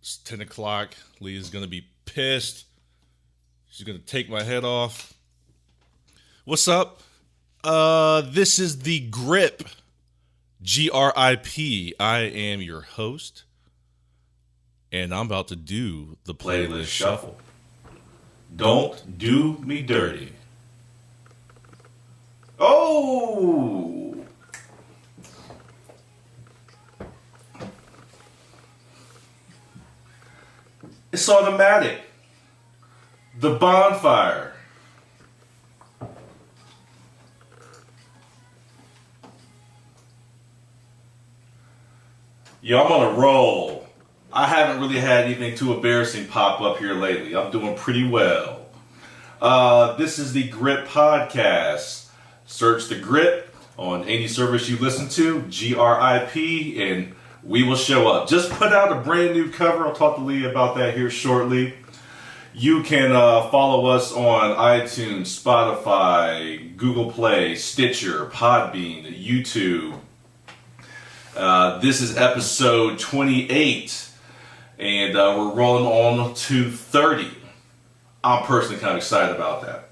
It's 10 o'clock. Leah's going to be pissed. She's going to take my head off. What's up? This is The Grip. GRIP. I am your host. And I'm about to do the playlist shuffle. Don't do me dirty. Oh! It's automatic. The bonfire. Yo, I'm on a roll. I haven't really had anything too embarrassing pop up here lately. I'm doing pretty well. This is the Grip Podcast. Search the Grip on any service you listen to, GRIP, and we will show up. Just put out a brand new cover. I'll talk to Leah about that here shortly. You can follow us on iTunes, Spotify, Google Play, Stitcher, Podbean, YouTube. This is episode 28, and we're rolling on to 30. I'm personally kind of excited about that.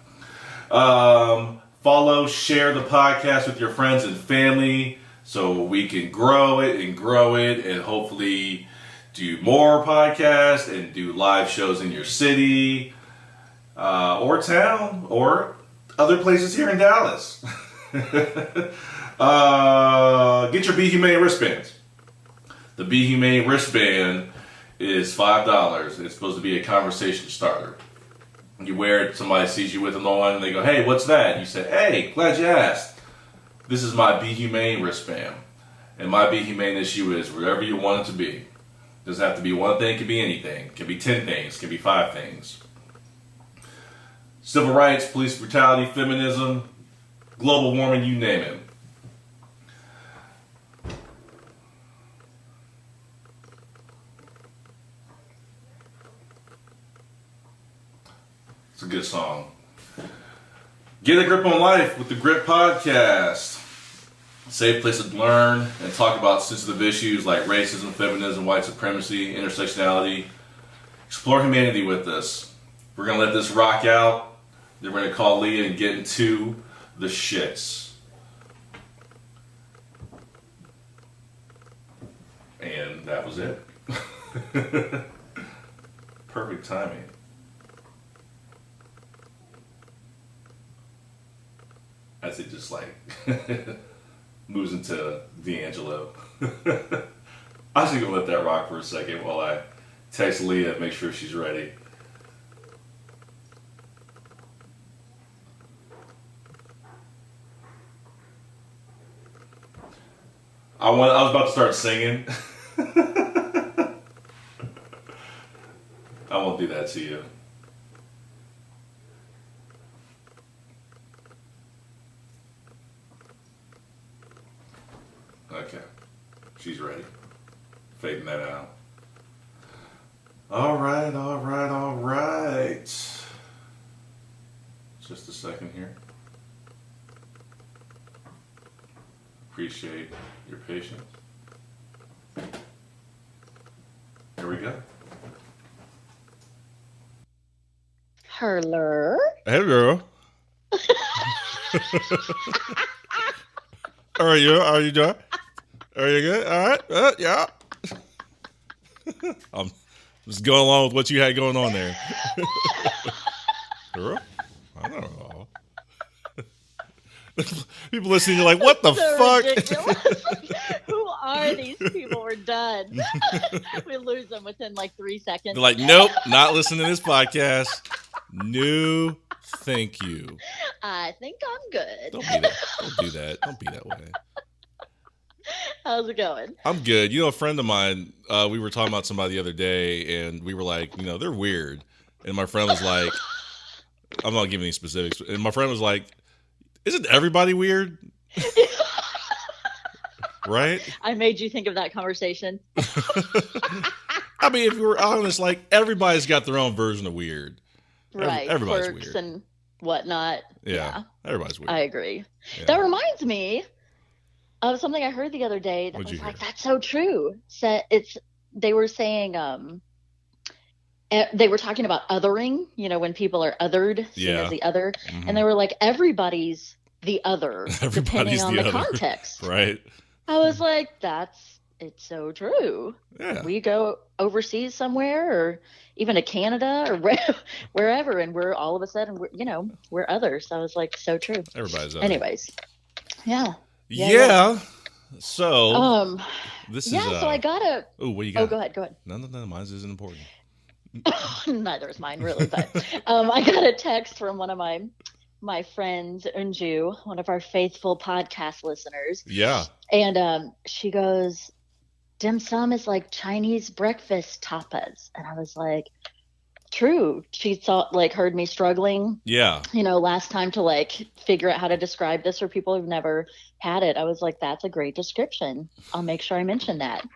Follow, share the podcast with your friends and family so we can grow it, and hopefully do more podcasts and do live shows in your city or town or other places here in Dallas. Get your Be Humane wristbands. The Be Humane wristband is $5. It's supposed to be a conversation starter. You wear it, somebody sees you with them on, and they go, "Hey, what's that?" You say, "Hey, glad you asked. This is my Be Humane wristband." And my Be Humane issue is whatever you want it to be. Doesn't have to be one thing, it can be anything. It can be 10 things, it can be 5 things. Civil rights, police brutality, feminism, global warming, you name it. It's a good song. Get a grip on life with the Grip Podcast. Safe place to learn and talk about sensitive issues like racism, feminism, white supremacy, intersectionality. Explore humanity with us. We're going to let this rock out. Then we're going to call Leah and get into the shits. And that was it. Perfect timing. As it just like moves into D'Angelo. I'm just gonna let that rock for a second while I text Leah and make sure she's ready. I was about to start singing. I won't do that to you. Okay, she's ready. Fading that out. All right. Just a second here. Appreciate your patience. Here we go. Hello. Hello. Are you doing? Are you good? All right. Yeah. I'm just going along with what you had going on there. Girl, I don't know. People listening, you're like, what the fuck? Ridiculous. Who are these people? We're done. We lose them within like 3 seconds. They're like, nope, not listening to this podcast. No, thank you. I think I'm good. Don't do that. Don't be that way. How's it going? I'm good. You know, a friend of mine, we were talking about somebody the other day, and we were like, you know, they're weird. And my friend was like, I'm not giving any specifics, and my friend was like, isn't everybody weird? Right? I made you think of that conversation. I mean, if you were honest, like, everybody's got their own version of weird. Right. Everybody's Quirks weird. and whatnot. Yeah. Everybody's weird. I agree. Yeah. That reminds me of something I heard the other day that What'd was you like, hear? that's so true. They were saying they were talking about othering, when people are othered, seen as the other. Mm-hmm. And they were like, everybody's the other, depending on the context. Right. I was like, it's so true. Yeah. We go overseas somewhere or even to Canada or wherever, and we're all of a sudden, we're others. So I was like, so true. Everybody's other. Anyways. Yeah. So this is so I got a what you got? Oh, go ahead. No, mine isn't important. Neither is mine, really, but I got a text from one of my friends, Unju, one of our faithful podcast listeners. Yeah. And she goes, dim sum is like Chinese breakfast tapas. And I was like, true. She heard me struggling. Yeah. Last time to figure out how to describe this for people who've never had it. I was like, that's a great description. I'll make sure I mention that.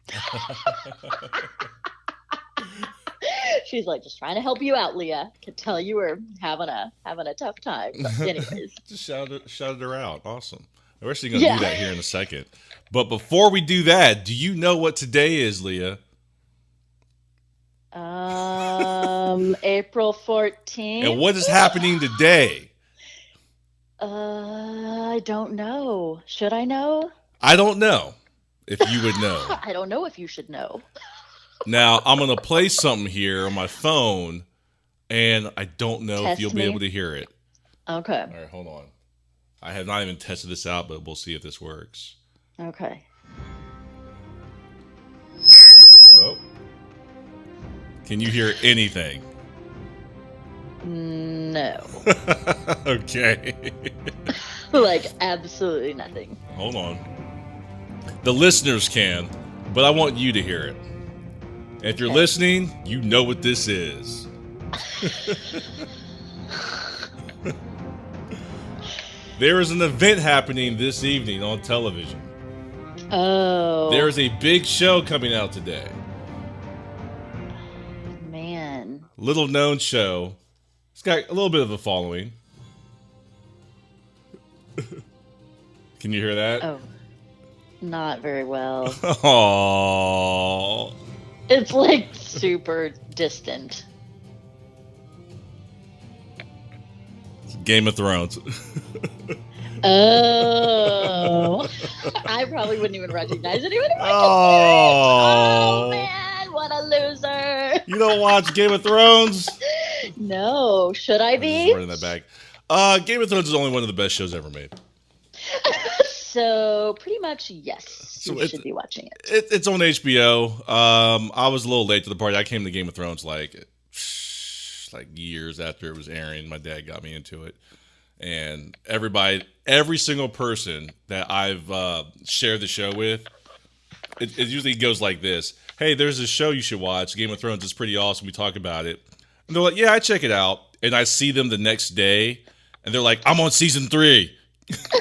She's like, just trying to help you out, Leah. Could tell you were having a tough time. But anyways. Just shouted her out. Awesome. We're actually going to do that here in a second. But before we do that, do you know what today is, Leah? April 14th. And what is happening today? I don't know. Should I know? I don't know if you would know. I don't know if you should know. Now, I'm going to play something here on my phone, and I don't know if you'll be able to hear it. Okay. All right, hold on. I have not even tested this out, but we'll see if this works. Okay. Oh. Can you hear anything? No. Okay. Absolutely nothing. Hold on. The listeners can, but I want you to hear it. If you're listening, you know what this is. There is an event happening this evening on television. Oh. There is a big show coming out today. Man. Little known show. It's got a little bit of a following. Can you hear that? Oh. Not very well. Aww. It's super distant. Game of Thrones. Oh. I probably wouldn't even recognize it even if I Oh. Oh, man. What a loser. You don't watch Game of Thrones? No. Should I be? Running that back. Game of Thrones is only one of the best shows ever made. So pretty much, yes. You should be watching it. It's on HBO. I was a little late to the party. I came to Game of Thrones like years after it was airing. My dad got me into it. And every single person that I've shared the show with, it usually goes like this. Hey, there's a show you should watch. Game of Thrones is pretty awesome. We talk about it. And they're like, yeah, I check it out. And I see them the next day. And they're like, I'm on season 3.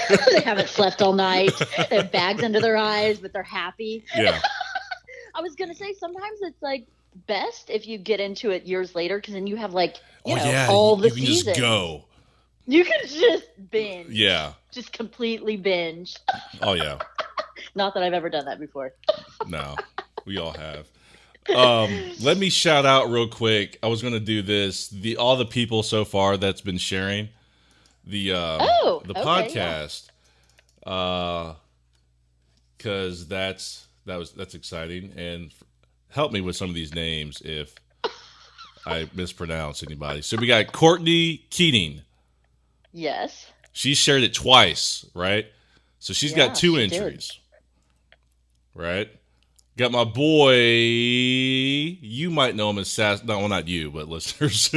They haven't slept all night. They have bags under their eyes, but they're happy. Yeah. I was going to say, sometimes it's best if you get into it years later, because then you have all the seasons. You can just go. You can just binge. Yeah. Just completely binge. Oh, yeah. Not that I've ever done that before. No, we all have. Let me shout out real quick. I was going to do this. All the people so far that's been sharing the podcast, because that's exciting, and help me with some of these names if I mispronounce anybody. So we got Courtney Keating. Yes. She shared it twice, right? So she's got 2 entries. Right? Got my boy, you might know him as not you, but listeners.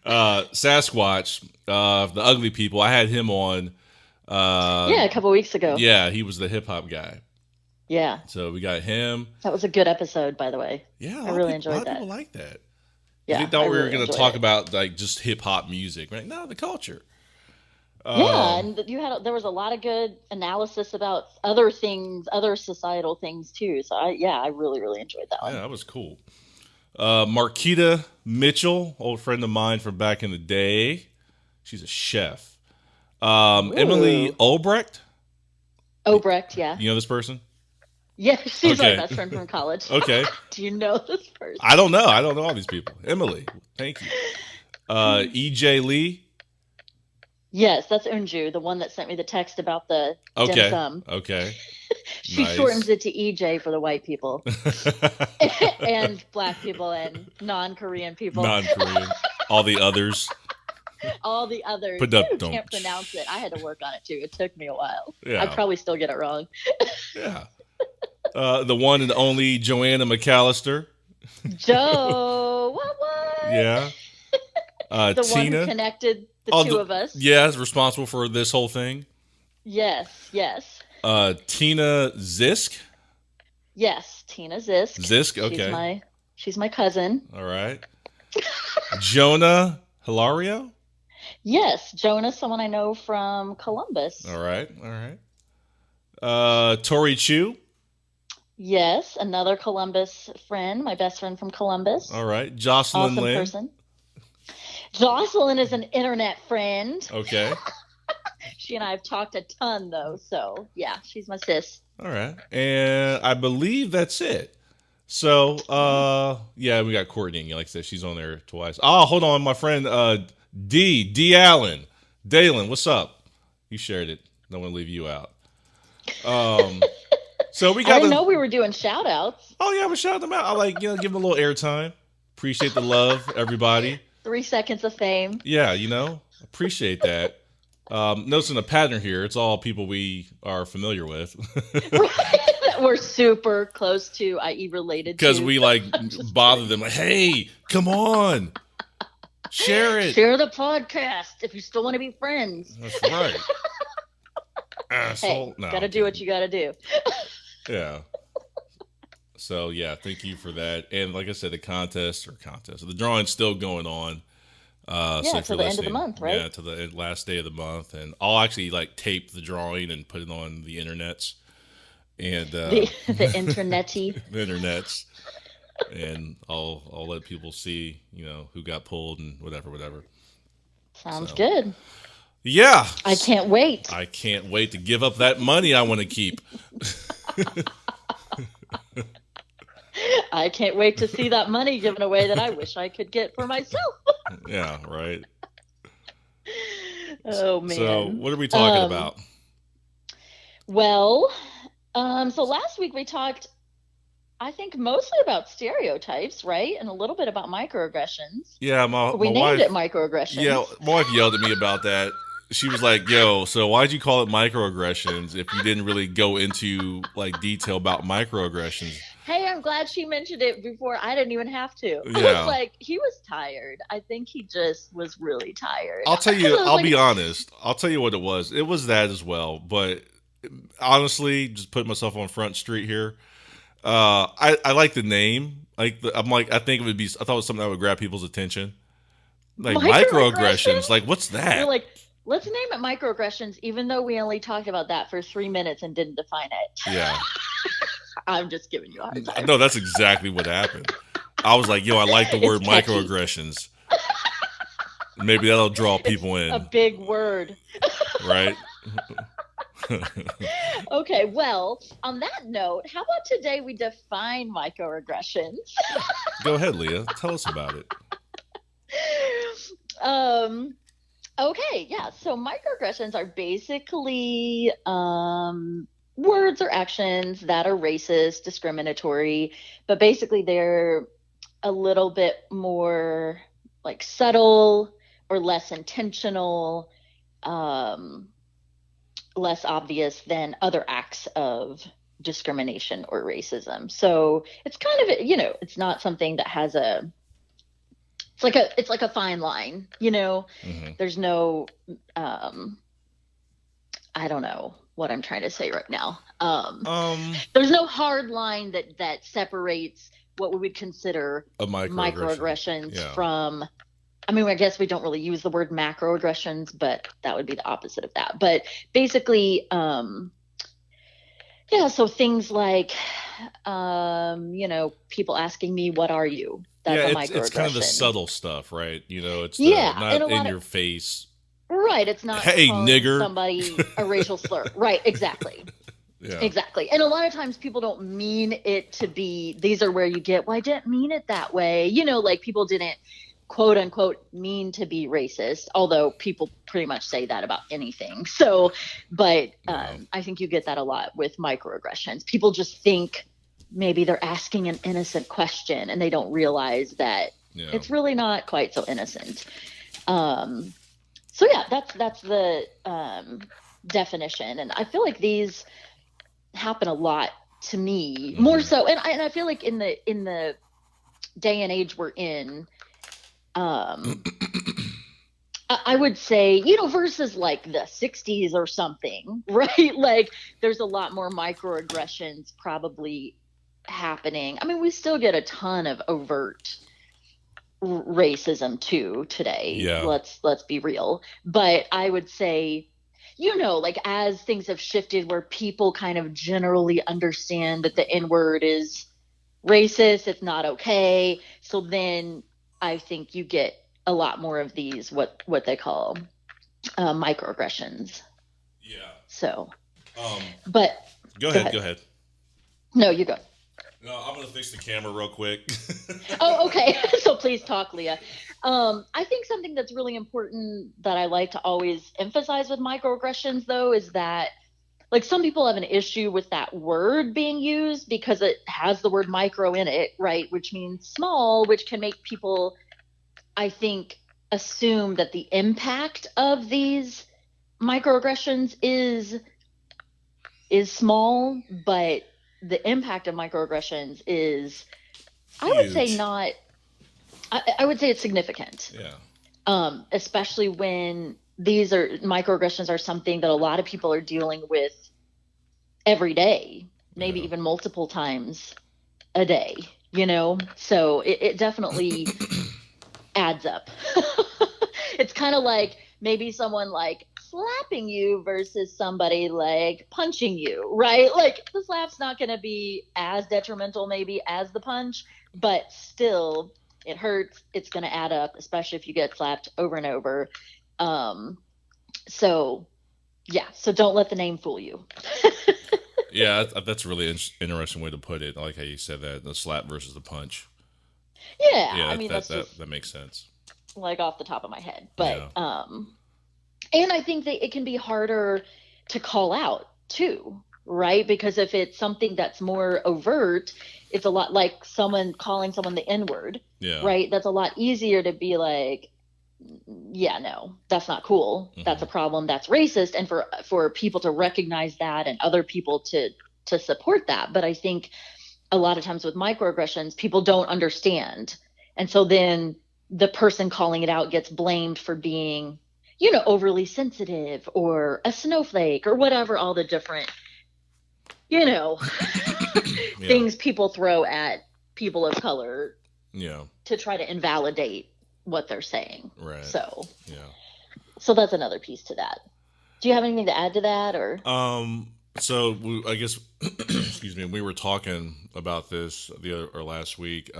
Sasquatch, the Ugly People. I had him on. A couple weeks ago. Yeah, he was the hip hop guy. Yeah. So we got him. That was a good episode, by the way. Yeah, I really enjoyed that. A lot of people like that. Yeah, I thought we were going to talk about just hip hop music. Right? No, the culture. And there was a lot of good analysis about other things, other societal things too. So I really, really enjoyed that one. Yeah, that was cool. Marquita Mitchell, old friend of mine from back in the day. She's a chef. Emily Obrecht. Obrecht, yeah. You know this person? Yeah, she's my best friend from college. Okay. Do you know this person? yours? I don't know. I don't know all these people. Emily, thank you. EJ Lee. Yes, that's Unju, the one that sent me the text about the dim sum. Okay. She Nice. shortens it to EJ for the white people and black people and non-Korean people. Non-Korean. All the others. All the others who can't pronounce it. I had to work on it too. It took me a while. Yeah. I'd probably still get it wrong. Yeah. The one and only Joanna McAllister. Joe, what? Yeah. The Tina, one who connected the two of us. Yeah, is responsible for this whole thing. Yes. Tina Zisk. Yes, Tina Zisk. Zisk, okay. She's my cousin. All right. Jonah Hilario. Yes, Jonah, someone I know from Columbus. All right. Tori Chu. Yes, another Columbus friend, my best friend from Columbus. All right. Jocelyn awesome Lynn. Person. Jocelyn is an internet friend. Okay. She and I have talked a ton, though, so yeah, she's my sis. All right, and I believe that's it. So, yeah, we got Courtney. Like I said, she's on there twice. Oh, hold on, my friend D Allen. Dalen, what's up? You shared it. Don't want to leave you out. So we got. I didn't know we were doing shout outs. Oh yeah, we shout them out. I like give them a little airtime. Appreciate the love, everybody. 3 seconds of fame. Yeah, appreciate that. Noticing a pattern here. It's all people we are familiar with. We're super close to, i.e. related to. Because we bother them like, hey, come on. Share it. Share the podcast if you still want to be friends. That's right. Asshole. Hey, gotta do what you gotta do. Yeah. So, yeah, thank you for that. And like I said, the drawing's still going on. So to the end of the month, right? Yeah, to the last day of the month. And I'll actually tape the drawing and put it on the internets. And the internety. The internets. And I'll let people see, who got pulled and whatever. Sounds good. Yeah. I can't wait. I can't wait to give up that money I want to keep. I can't wait to see that money given away that I wish I could get for myself. Yeah, right. Oh, man. So what are we talking about? Well, so last week we talked, I think, mostly about stereotypes, right? And a little bit about microaggressions. Yeah, we named it microaggressions. Yeah, my wife yelled at me about that. She was like, yo, so why'd you call it microaggressions if you didn't really go into detail about microaggressions? Hey, I'm glad she mentioned it before I didn't even have to. Yeah. I was like, he was tired. I think he just was really tired. I'll tell you, I'll be honest. I'll tell you what it was. It was that as well. But honestly, just putting myself on Front Street here, I like the name. I think I thought it was something that would grab people's attention. Microaggressions. What's that? You're like, let's name it microaggressions, even though we only talked about that for 3 minutes and didn't define it. Yeah. I'm just giving you a hard time. No, that's exactly what happened. I was like, yo, I like the word microaggressions. Maybe that'll draw people in. A big word. Right? Okay, well, on that note, how about today we define microaggressions? Go ahead, Leah. Tell us about it. Okay, yeah. So microaggressions are basically words or actions that are racist, discriminatory, but basically they're a little bit more subtle or less intentional, less obvious than other acts of discrimination or racism. So it's kind of, it's not something that has it's like a fine line, Mm-hmm. There's no, I don't know what I'm trying to say right now. There's no hard line that separates what we would consider microaggressions from, I guess we don't really use the word macroaggressions, but that would be the opposite of that. But basically, so things like, people asking me, what are you? That's a microaggression. It's kind of the subtle stuff, right? It's not in your face. Right. It's not hey, calling nigger. somebody a racial slur. Right. Exactly. Yeah. Exactly. And a lot of times people don't mean it to be, these are where you get, well, I didn't mean it that way. You know, like people didn't quote unquote mean to be racist, although people pretty much say that about anything. So, but I think you get that a lot with microaggressions. People just think maybe they're asking an innocent question and they don't realize that it's really not quite so innocent. So yeah, that's the definition. And I feel like these happen a lot to me, more so. And I feel like in the day and age we're in, I would say, you know, versus like the 60s or something, right? Like there's a lot more microaggressions probably happening. I mean, we still get a ton of overt racism too today. Yeah. Let's be real. But I would say, you know, like as things have shifted where people kind of generally understand that the N-word is racist, it's not okay. So then I think you get a lot more of these, what they call microaggressions. Yeah. So, but go ahead. No, you go. No, I'm going to fix the camera real quick. Oh, okay. So please talk, Leah. I think something that's really important that I like to always emphasize with microaggressions, though, is that like some people have an issue with that word being used because it has the word micro in it, right? Which means small, which can make people, I think, assume that the impact of these microaggressions is small, but the impact of microaggressions is, I would say not, I would say it's significant. Yeah. Especially when these are microaggressions are something that a lot of people are dealing with every day, maybe even multiple times a day, you know? So it definitely adds up. It's kind of like maybe someone like slapping you versus somebody like punching you, right? Like the slap's not going to be as detrimental maybe as the punch, but still it hurts. It's going to add up, especially if you get slapped over and over. So yeah, so don't let the name fool you. Yeah, that's a really interesting way to put it. I like how you said that, the slap versus the punch. Yeah, I mean, that makes sense. Like off the top of my head. But and I think that it can be harder to call out too, right? Because if it's something that's more overt, it's a lot like someone calling someone the N-word, right? That's a lot easier to be like, yeah, no, that's not cool. Mm-hmm. That's a problem. That's racist. And for people to recognize that and other people to support that. But I think a lot of times with microaggressions, people don't understand. And so then the person calling it out gets blamed for being, you know, overly sensitive or a snowflake or whatever, all the different, you know, things people throw at people of color to try to invalidate what they're saying. Right. So that's another piece to that. Do you have anything to add to that or? So I guess, excuse me, we were talking about this last week.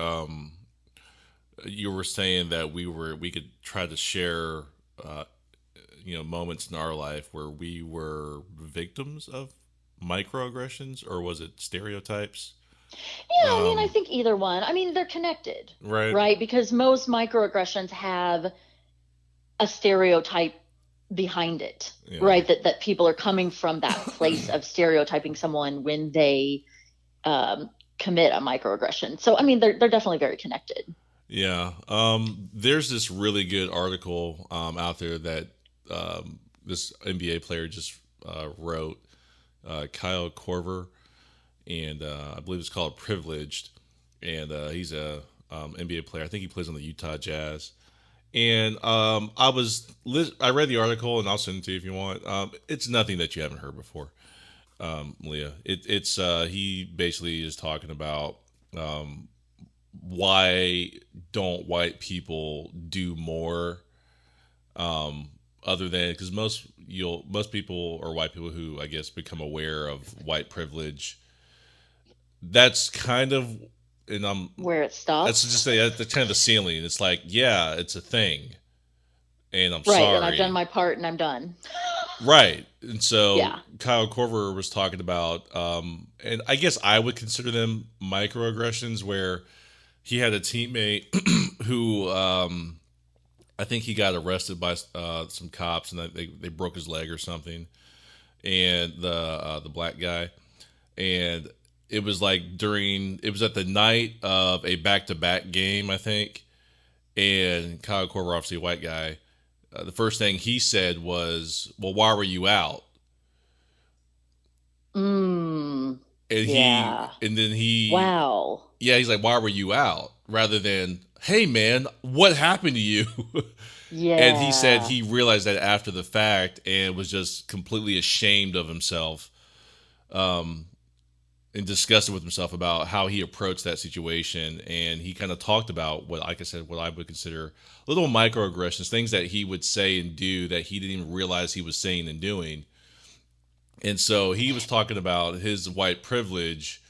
You were saying that we could try to share, moments in our life where we were victims of microaggressions, or was it stereotypes? Yeah, I mean, I think either one. I mean, they're connected, right? Because most microaggressions have a stereotype behind it, right? That people are coming from that place of stereotyping someone when they commit a microaggression. So, I mean, they're definitely very connected. Yeah. There's this really good article out there that this NBA player just wrote, Kyle Korver, and I believe it's called Privileged, and he's a NBA player. I think he plays on the Utah Jazz. And I read the article, and I'll send it to you if you want. It's nothing that you haven't heard before, Leah. It's he basically is talking about why don't white people do more, other than because most people or white people who I guess become aware of white privilege. That's kind of, and where it stops. That's just that's kind of the ceiling. It's like, yeah, it's a thing, and I'm right, sorry. And I've done my part, and I'm done. Right. And so Kyle Korver was talking about, and I guess I would consider them microaggressions, where he had a teammate who I think he got arrested by some cops, and they broke his leg or something, and the black guy, and it was like it was at the night of a back-to-back game, I think, and Kyle Korver, obviously a white guy, the first thing he said was, "Well, why were you out?" And then he, wow. Yeah, he's like, "Why were you out?" Rather than, "Hey, man, what happened to you?" Yeah. And he said he realized that after the fact and was just completely ashamed of himself, and disgusted with himself about how he approached that situation. And he kind of talked about what, like I said, what I would consider little microaggressions, things that he would say and do that he didn't even realize he was saying and doing. And so he was talking about his white privilege,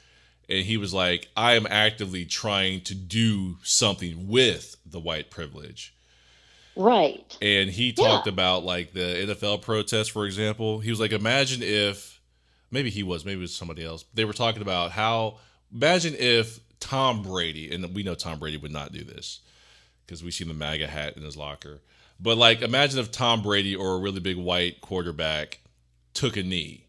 and he was like, I am actively trying to do something with the white privilege. Right. And he talked about like the NFL protests, for example. He was like, imagine if, maybe it was somebody else. They were talking about imagine if Tom Brady, and we know Tom Brady would not do this because we see the MAGA hat in his locker. But like, imagine if Tom Brady or a really big white quarterback took a knee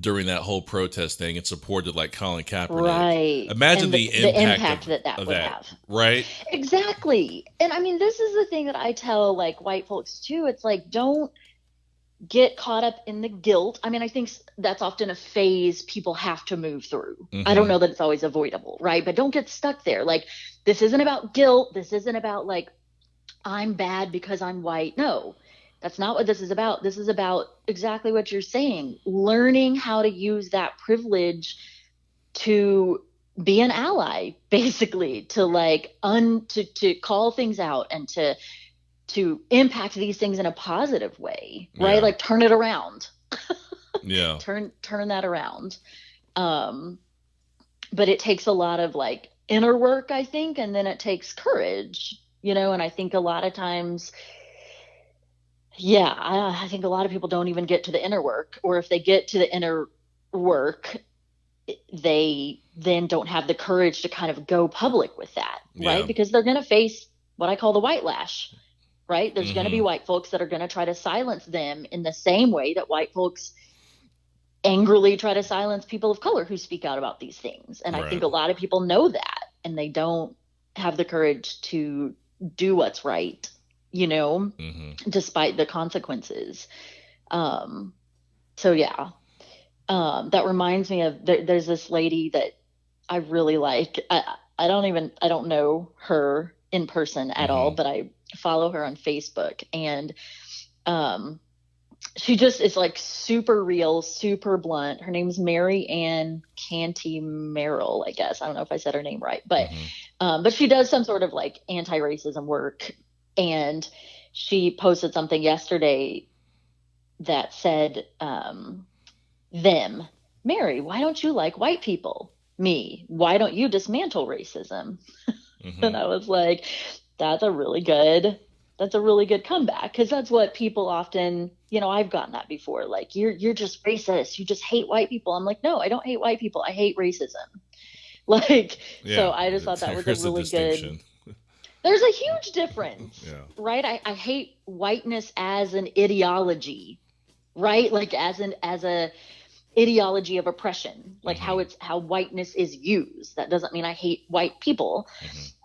during that whole protest thing and supported like Colin Kaepernick. Right. Imagine the impact that would have. Right. Exactly. And I mean, this is the thing that I tell like white folks too. It's like, don't get caught up in the guilt. I mean, I think that's often a phase people have to move through. Mm-hmm. I don't know that it's always avoidable, right? But don't get stuck there. Like, this isn't about guilt. This isn't about like, I'm bad because I'm white. No, that's not what this is about. This is about exactly what you're saying. Learning how to use that privilege to be an ally, basically, to like to call things out and to impact these things in a positive way, right? Like turn it around. Turn that around. But it takes a lot of like inner work, I think, and then it takes courage, and I think a lot of times, I think a lot of people don't even get to the inner work, or if they get to the inner work, they then don't have the courage to kind of go public with that, right? Because they're going to face what I call the white lash, right? There's going to be white folks that are going to try to silence them in the same way that white folks angrily try to silence people of color who speak out about these things. And I think a lot of people know that, and they don't have the courage to do what's right, despite the consequences. That reminds me of, there's this lady that I really like. I don't know her in person at all, but I follow her on Facebook, and she just is like super real, super blunt. Her name's Mary Ann Canty Merrill, I guess. I don't know if I said her name right, but she does some sort of like anti-racism work, and she posted something yesterday that said, Mary, why don't you like white people? Me, why don't you dismantle racism? And I was like, that's a really good comeback, because that's what people often, I've gotten that before. Like, you're just racist. You just hate white people. I'm like, no, I don't hate white people. I hate racism. Like, so I just thought that was a really good. There's a huge difference, right? I hate whiteness as an ideology, right? Like as a ideology of oppression, like how whiteness is used. That doesn't mean I hate white people.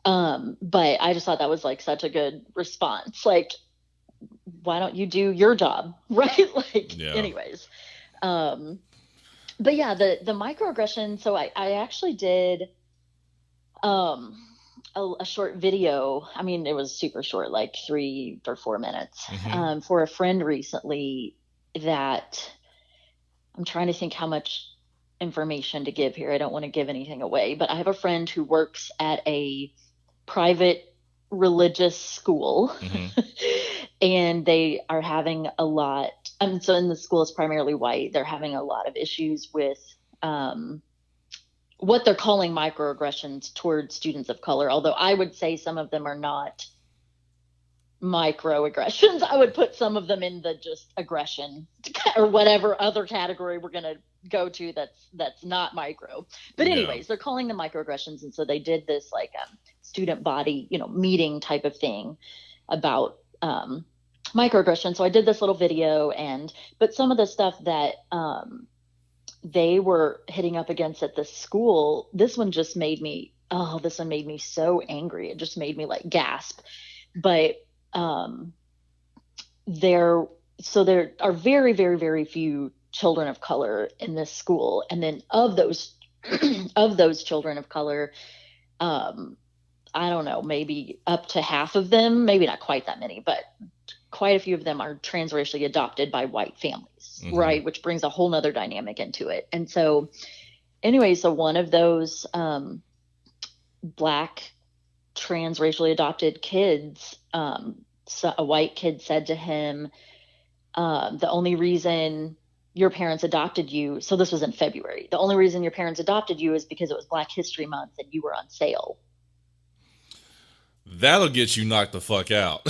But I just thought that was like such a good response. Like, why don't you do your job? Right. Like, anyways. But yeah, the microaggression. So I actually did, a short video. I mean, it was super short, like 3 or 4 minutes, for a friend recently, that I'm trying to think how much information to give here. I don't want to give anything away, but I have a friend who works at a private religious school, and they are having a lot. So in the school is primarily white. They're having a lot of issues with what they're calling microaggressions towards students of color. Although I would say some of them are not microaggressions. I would put some of them in the just aggression or whatever other category we're going to go to that's not micro. But anyways, they're calling them microaggressions. And so they did this like student body, meeting type of thing about microaggressions. So I did this little video but some of the stuff that they were hitting up against at the school, this one made me so angry. It just made me like gasp. But there are very, very, very few children of color in this school. And then of those children of color, I don't know, maybe up to half of them, maybe not quite that many, but quite a few of them are transracially adopted by white families, right? Which brings a whole nother dynamic into it. And so anyway, so one of those Black transracially adopted kids, so a white kid said to him, the only reason your parents adopted you, so this was in February, the only reason your parents adopted you is because it was Black History Month and you were on sale. That'll get you knocked the fuck out.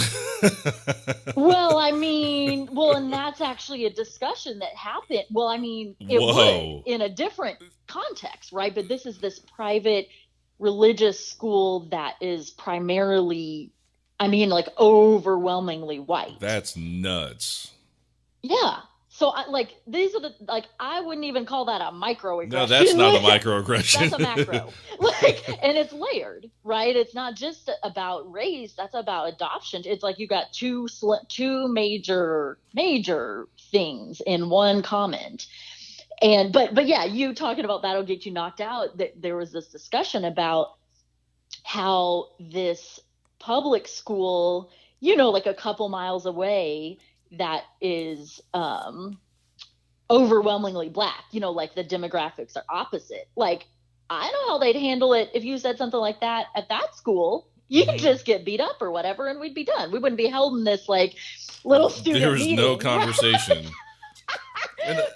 And that's actually a discussion that happened. Well, I mean, it would in a different context, right? But this is this private religious school that is primarily, overwhelmingly white. That's nuts. Yeah. So these are I wouldn't even call that a microaggression. No, that's not a microaggression. That's a macro. And it's layered, right? It's not just about race. That's about adoption. It's like you got two major things in one comment. But yeah, you talking about that'll get you knocked out. There was this discussion about how this public school, like a couple miles away, that is overwhelmingly Black, like the demographics are opposite. Like, I know how they'd handle it if you said something like that at that school. You'd just get beat up or whatever, and we'd be done. We wouldn't be held in this little student There was meeting. No conversation.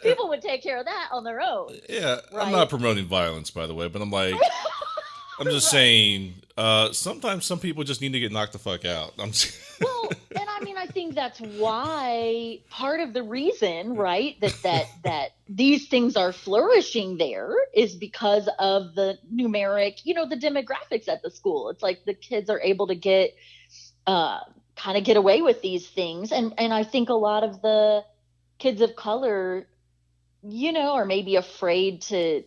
People would take care of that on their own. Yeah, right? I'm not promoting violence, by the way, but I'm just saying, sometimes some people just need to get knocked the fuck out. Well, and I think that's why part of the reason, right, that these things are flourishing there is because of the numeric, the demographics at the school. It's like the kids are able to get away with these things. And I think a lot of the kids of color, are maybe afraid to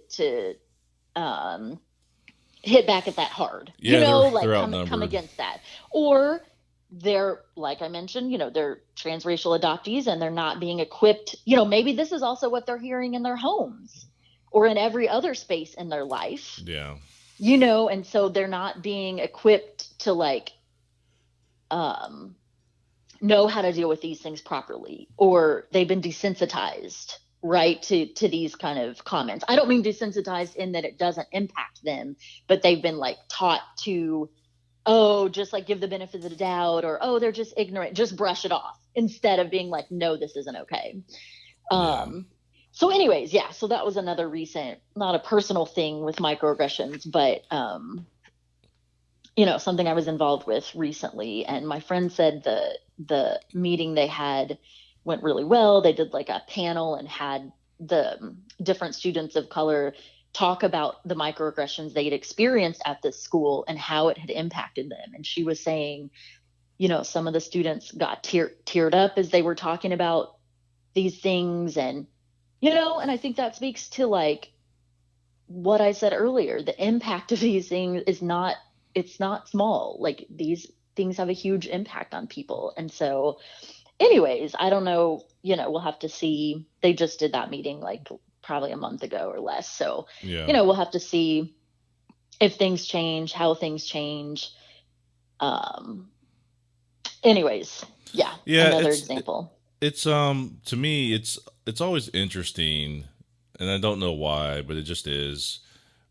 hit back at that hard, they're come against that. Or they're, like I mentioned, they're transracial adoptees and they're not being equipped. Maybe this is also what they're hearing in their homes or in every other space in their life. Yeah. And so they're not being equipped to know how to deal with these things properly, or they've been desensitized, right, to these kind of comments. I don't mean desensitized in that it doesn't impact them, but they've been taught to, just give the benefit of the doubt, or, they're just ignorant, just brush it off, instead of being no, this isn't okay. So anyways, yeah, so that was another recent, not a personal thing with microaggressions, but, something I was involved with recently. And my friend said the meeting they had went really well. They did a panel and had the different students of color talk about the microaggressions they had experienced at this school and how it had impacted them. And she was saying, some of the students got teared up as they were talking about these things. And, and I think that speaks to what I said earlier, the impact of these things it's not small. These things have a huge impact on people. And so anyways, I don't know, we'll have to see. They just did that meeting probably a month ago or less. So, we'll have to see if things change, how things change. Anyways, another example. It's to me, it's always interesting, and I don't know why, but it just is,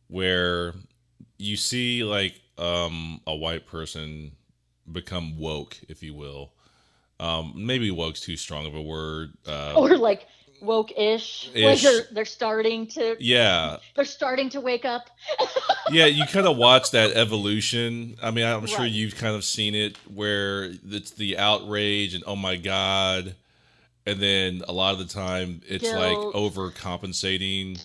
where you see a white person become woke, if you will. Maybe woke's too strong of a word. Or woke-ish. Like they're starting to. Yeah. They're starting to wake up. Yeah, you kind of watch that evolution. I mean, I'm sure you've kind of seen it where it's the outrage and oh my God. And then a lot of the time it's Guilt. like overcompensating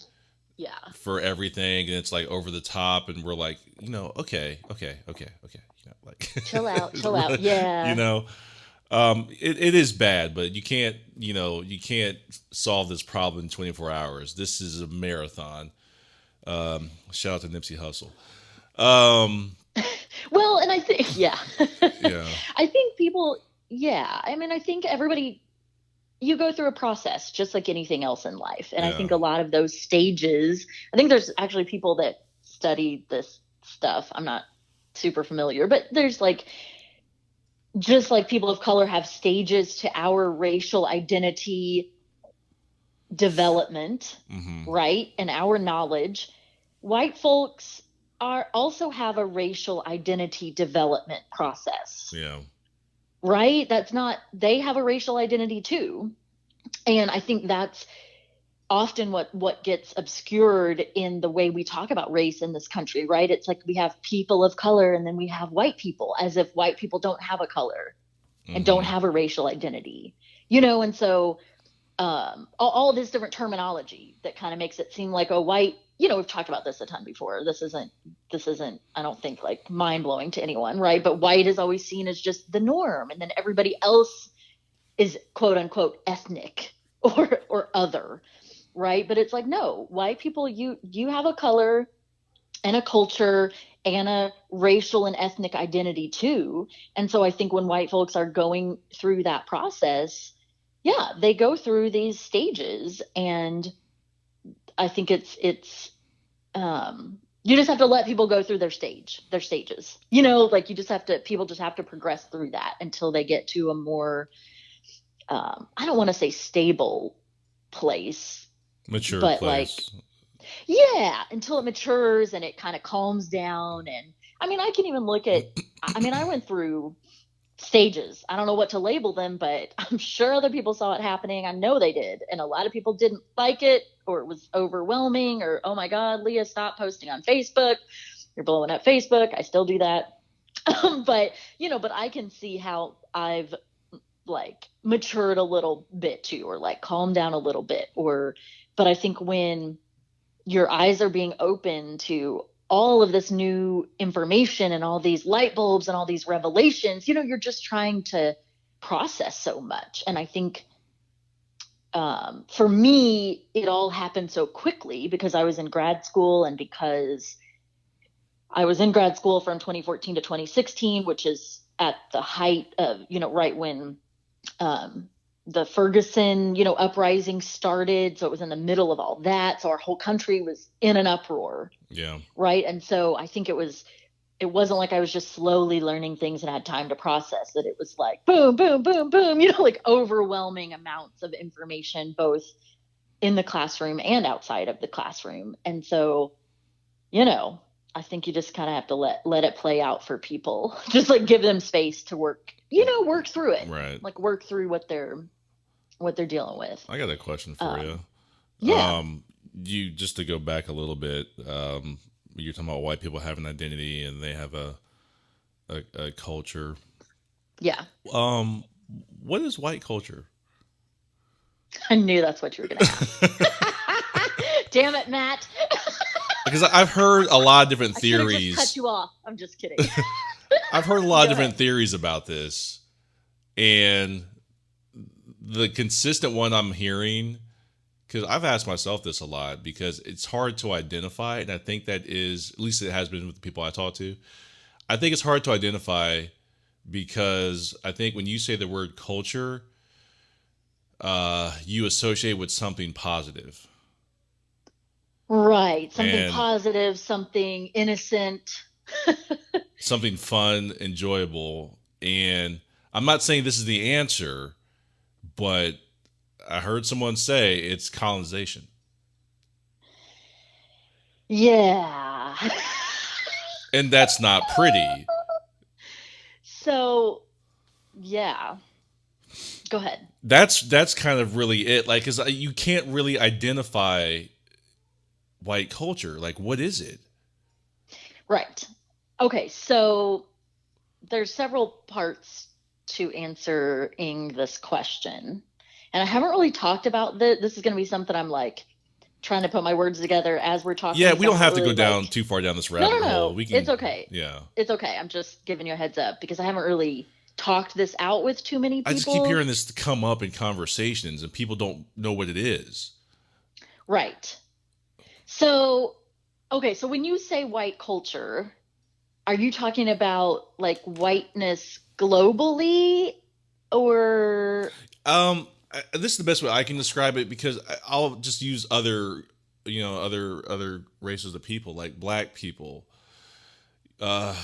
for everything. And it's like over the top. And we're like, okay. Like chill out. Yeah. It is bad, but you can't solve this problem in 24 hours. This is a marathon. Shout out to Nipsey Hussle. Well, and I think, I think people, I mean, I think everybody, you go through a process just like anything else in life. And I think a lot of those stages, I think there's actually people that study this stuff. I'm not super familiar, but there's like, just like people of color have stages to our racial identity development, right? And our knowledge, white folks also have a racial identity development process. Yeah. Right? They have a racial identity too. And I think that's often what gets obscured in the way we talk about race in this country, right? It's like we have people of color and then we have white people, as if white people don't have a color and don't have a racial identity, and so all this different terminology that kind of makes it seem like a white, we've talked about this a ton before. This isn't, I don't think like mind blowing to anyone, right? But white is always seen as just the norm. And then everybody else is quote unquote ethnic or other. Right. But it's like, no, white people, you have a color and a culture and a racial and ethnic identity too. And so I think when white folks are going through that process, they go through these stages. And I think it's you just have to let people go through their stages, like people just have to progress through that until they get to a more, I don't want to say stable place. Mature but place. Until it matures and it kind of calms down. And I mean, I can even look at, I went through stages. I don't know what to label them, but I'm sure other people saw it happening. I know they did. And a lot of people didn't like it, or it was overwhelming, or, oh my God, Leah, stop posting on Facebook. You're blowing up Facebook. I still do that. But I can see how I've like matured a little bit too, or like calmed down a little bit, but I think when your eyes are being open to all of this new information and all these light bulbs and all these revelations, you're just trying to process so much. And I think for me, it all happened so quickly because I was in grad school, and because I was in grad school from 2014 to 2016, which is at the height of, right when the Ferguson, uprising started. So it was in the middle of all that. So our whole country was in an uproar. Yeah. Right. And so I think it wasn't like I was just slowly learning things and had time to process that. It was like, boom, boom, boom, boom, like overwhelming amounts of information, both in the classroom and outside of the classroom. And so, I think you just kind of have to let it play out for people. Just like give them space to work through it. Right. Like work through what they're dealing with. I got a question for you. Yeah. You, just to go back a little bit, you're talking about white people have an identity and they have a culture. Yeah. What is white culture? I knew that's what you were going to ask. Damn it, Matt. Because I've heard a lot of different theories. I just cut you off. I'm just kidding. I've heard a lot of different theories about this. And the consistent one I'm hearing, because I've asked myself this a lot, because it's hard to identify. And I think that is, at least it has been with the people I talk to. I think it's hard to identify because I think when you say the word culture, you associate with something positive. Right. Something positive, something innocent. Something fun, enjoyable. And I'm not saying this is the answer, but I heard someone say it's colonization. Yeah. And that's not pretty. So, yeah. Go ahead. That's kind of really it. Like, cause you can't really identify white culture. Like, what is it? Right. Okay. So there's several parts to answering this question. And I haven't really talked about this. This is going to be something I'm like trying to put my words together as we're talking. Yeah, we don't have to go down too far down this rabbit hole. We can, it's okay. Yeah. It's okay. I'm just giving you a heads up because I haven't really talked this out with too many people. I just keep hearing this come up in conversations and people don't know what it is. Right. So, okay. So when you say white culture, are you talking about like whiteness globally or? This is the best way I can describe it because I'll just use other races of people like black people. I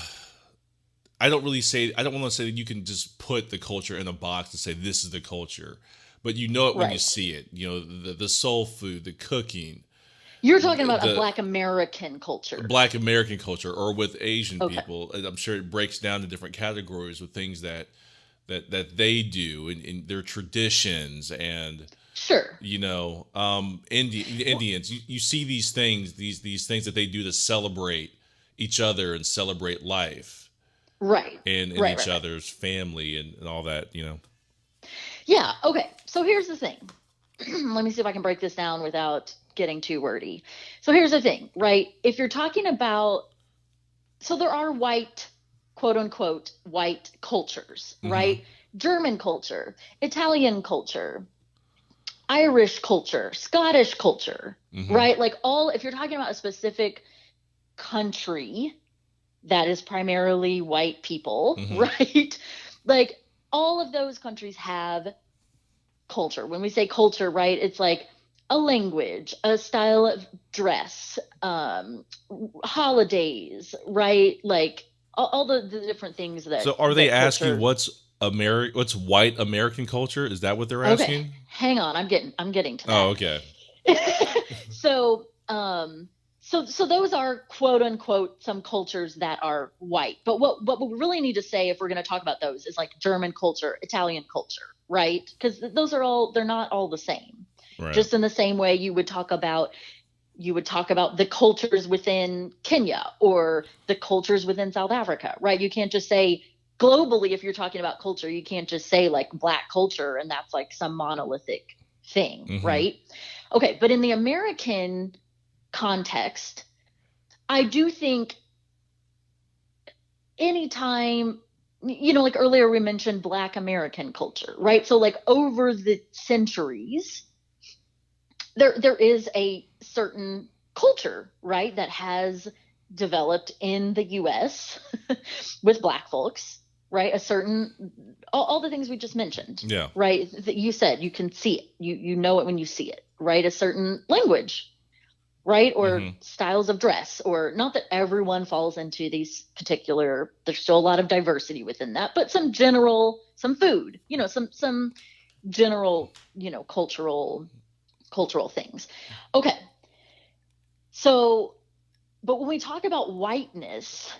don't want to say that you can just put the culture in a box and say this is the culture, but you know it when you see it. You know, the soul food, the cooking. You're talking about a Black American culture. Black American culture, or with Asian people. I'm sure it breaks down to different categories with things that they do in their traditions and sure. You know, Indians. You see these things that they do to celebrate each other and celebrate life. Right. And each other's family and all that, you know. Yeah. Okay. So here's the thing. Let me see if I can break this down without getting too wordy. So here's the thing, right? If you're talking about, so there are white, quote unquote, white cultures, right? German culture, Italian culture, Irish culture, Scottish culture, right? Like if you're talking about a specific country that is primarily white people, right? Like all of those countries have culture. When we say culture, right, it's like a language, a style of dress, holidays, right? Like all the different things that. So are they asking what's white American culture? Is that what they're asking? Okay. Hang on, I'm getting to that. Oh, okay. So those are quote unquote some cultures that are white. But what we really need to say if we're going to talk about those is like German culture, Italian culture, right? Because they're not all the same. Right. Just in the same way you would talk about the cultures within Kenya or the cultures within South Africa, right? You can't just say globally, if you're talking about culture, you can't just say like Black culture and that's like some monolithic thing, right? Okay, but in the American context, I do think anytime, you know, like earlier we mentioned Black American culture, right? So like over the centuries, there is a certain culture, right, that has developed in the U.S. with Black folks, right? A certain, all the things we just mentioned, right? That you said, you can see it, you know it when you see it, right? A certain language, right? Or styles of dress, or not that everyone falls into these particular, there's still a lot of diversity within that, but some food, you know, some general, you know, cultural things. Okay. So, but when we talk about whiteness,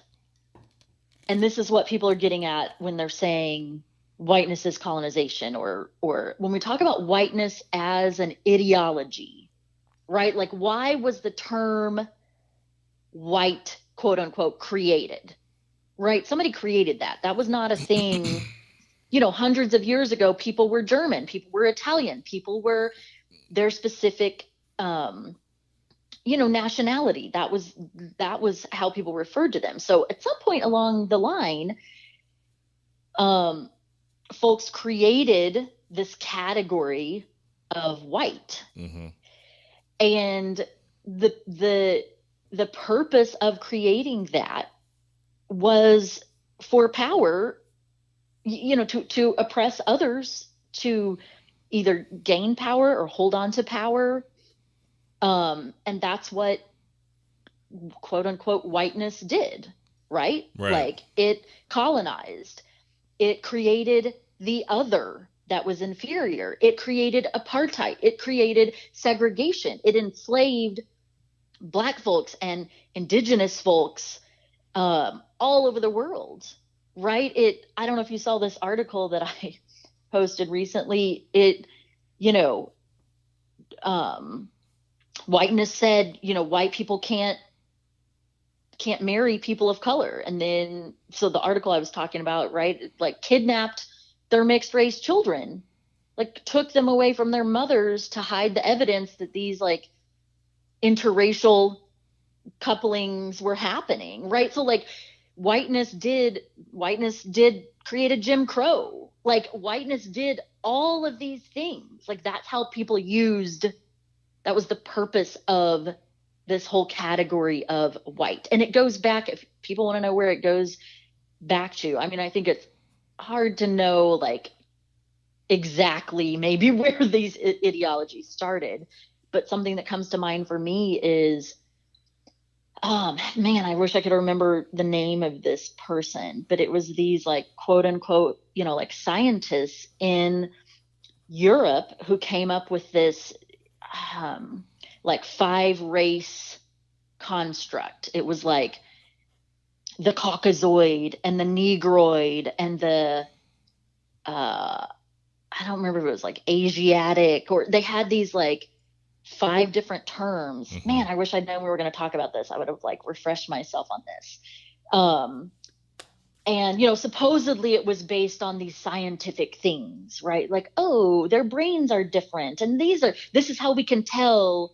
and this is what people are getting at when they're saying whiteness is colonization, or when we talk about whiteness as an ideology, right? Like, why was the term white, quote unquote, created, right? Somebody created that. That was not a thing, you know, hundreds of years ago. People were German, people were Italian, people were their specific, you know, nationality. That was how people referred to them. So at some point along the line, folks created this category of white. And the purpose of creating that was for power, you know, to oppress others, to either gain power or hold on to power. And that's what quote unquote whiteness did, right? Like it colonized, it created the other that was inferior. It created apartheid. It created segregation. It enslaved Black folks and indigenous folks all over the world, right? I don't know if you saw this article that posted recently, it, you know, whiteness said, you know, white people can't marry people of color. And then, so the article I was talking about, right, like kidnapped their mixed race children, like took them away from their mothers to hide the evidence that these like interracial couplings were happening, right? So like whiteness did create a Jim Crow. Like whiteness did all of these things. Like that's how people used, that was the purpose of this whole category of white. And it goes back, if people want to know where it goes back to, I mean, I think it's hard to know like exactly maybe where these ideologies started, but something that comes to mind for me is, man, I wish I could remember the name of this person, but it was these like quote unquote, you know, like scientists in Europe who came up with this, like 5 race construct. It was like the Caucasoid and the Negroid and the, I don't remember if it was like Asiatic, or they had these like 5 different terms. Mm-hmm. Man, I wish I'd known we were going to talk about this. I would have like refreshed myself on this. And, you know, supposedly it was based on these scientific things, right? Like, oh, their brains are different. And this is how we can tell.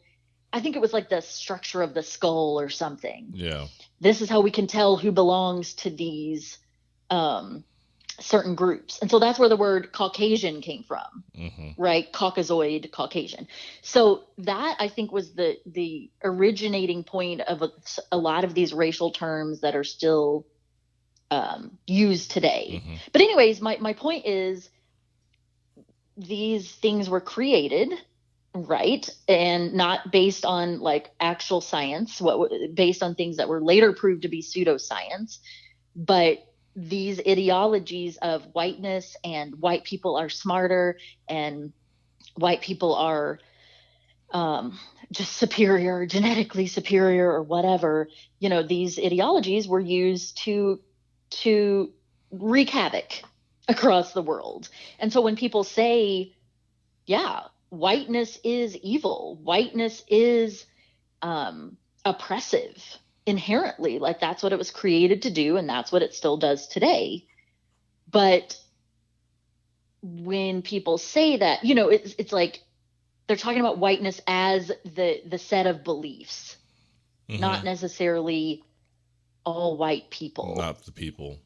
I think it was like the structure of the skull or something. Yeah. This is how we can tell who belongs to these certain groups. And so that's where the word Caucasian came from, right? Caucasoid, Caucasian. So that I think was the originating point of a lot of these racial terms that are still used today. But anyways, my point is these things were created, right? And not based on like actual science, based on things that were later proved to be pseudoscience, but these ideologies of whiteness and white people are smarter and white people are just superior, genetically superior or whatever, you know, these ideologies were used to wreak havoc across the world. And so when people say, yeah, whiteness is evil, whiteness is oppressive inherently, like that's what it was created to do, and that's what it still does today. But when people say that, you know, it's like they're talking about whiteness as the set of beliefs, not necessarily all white people. Not the people.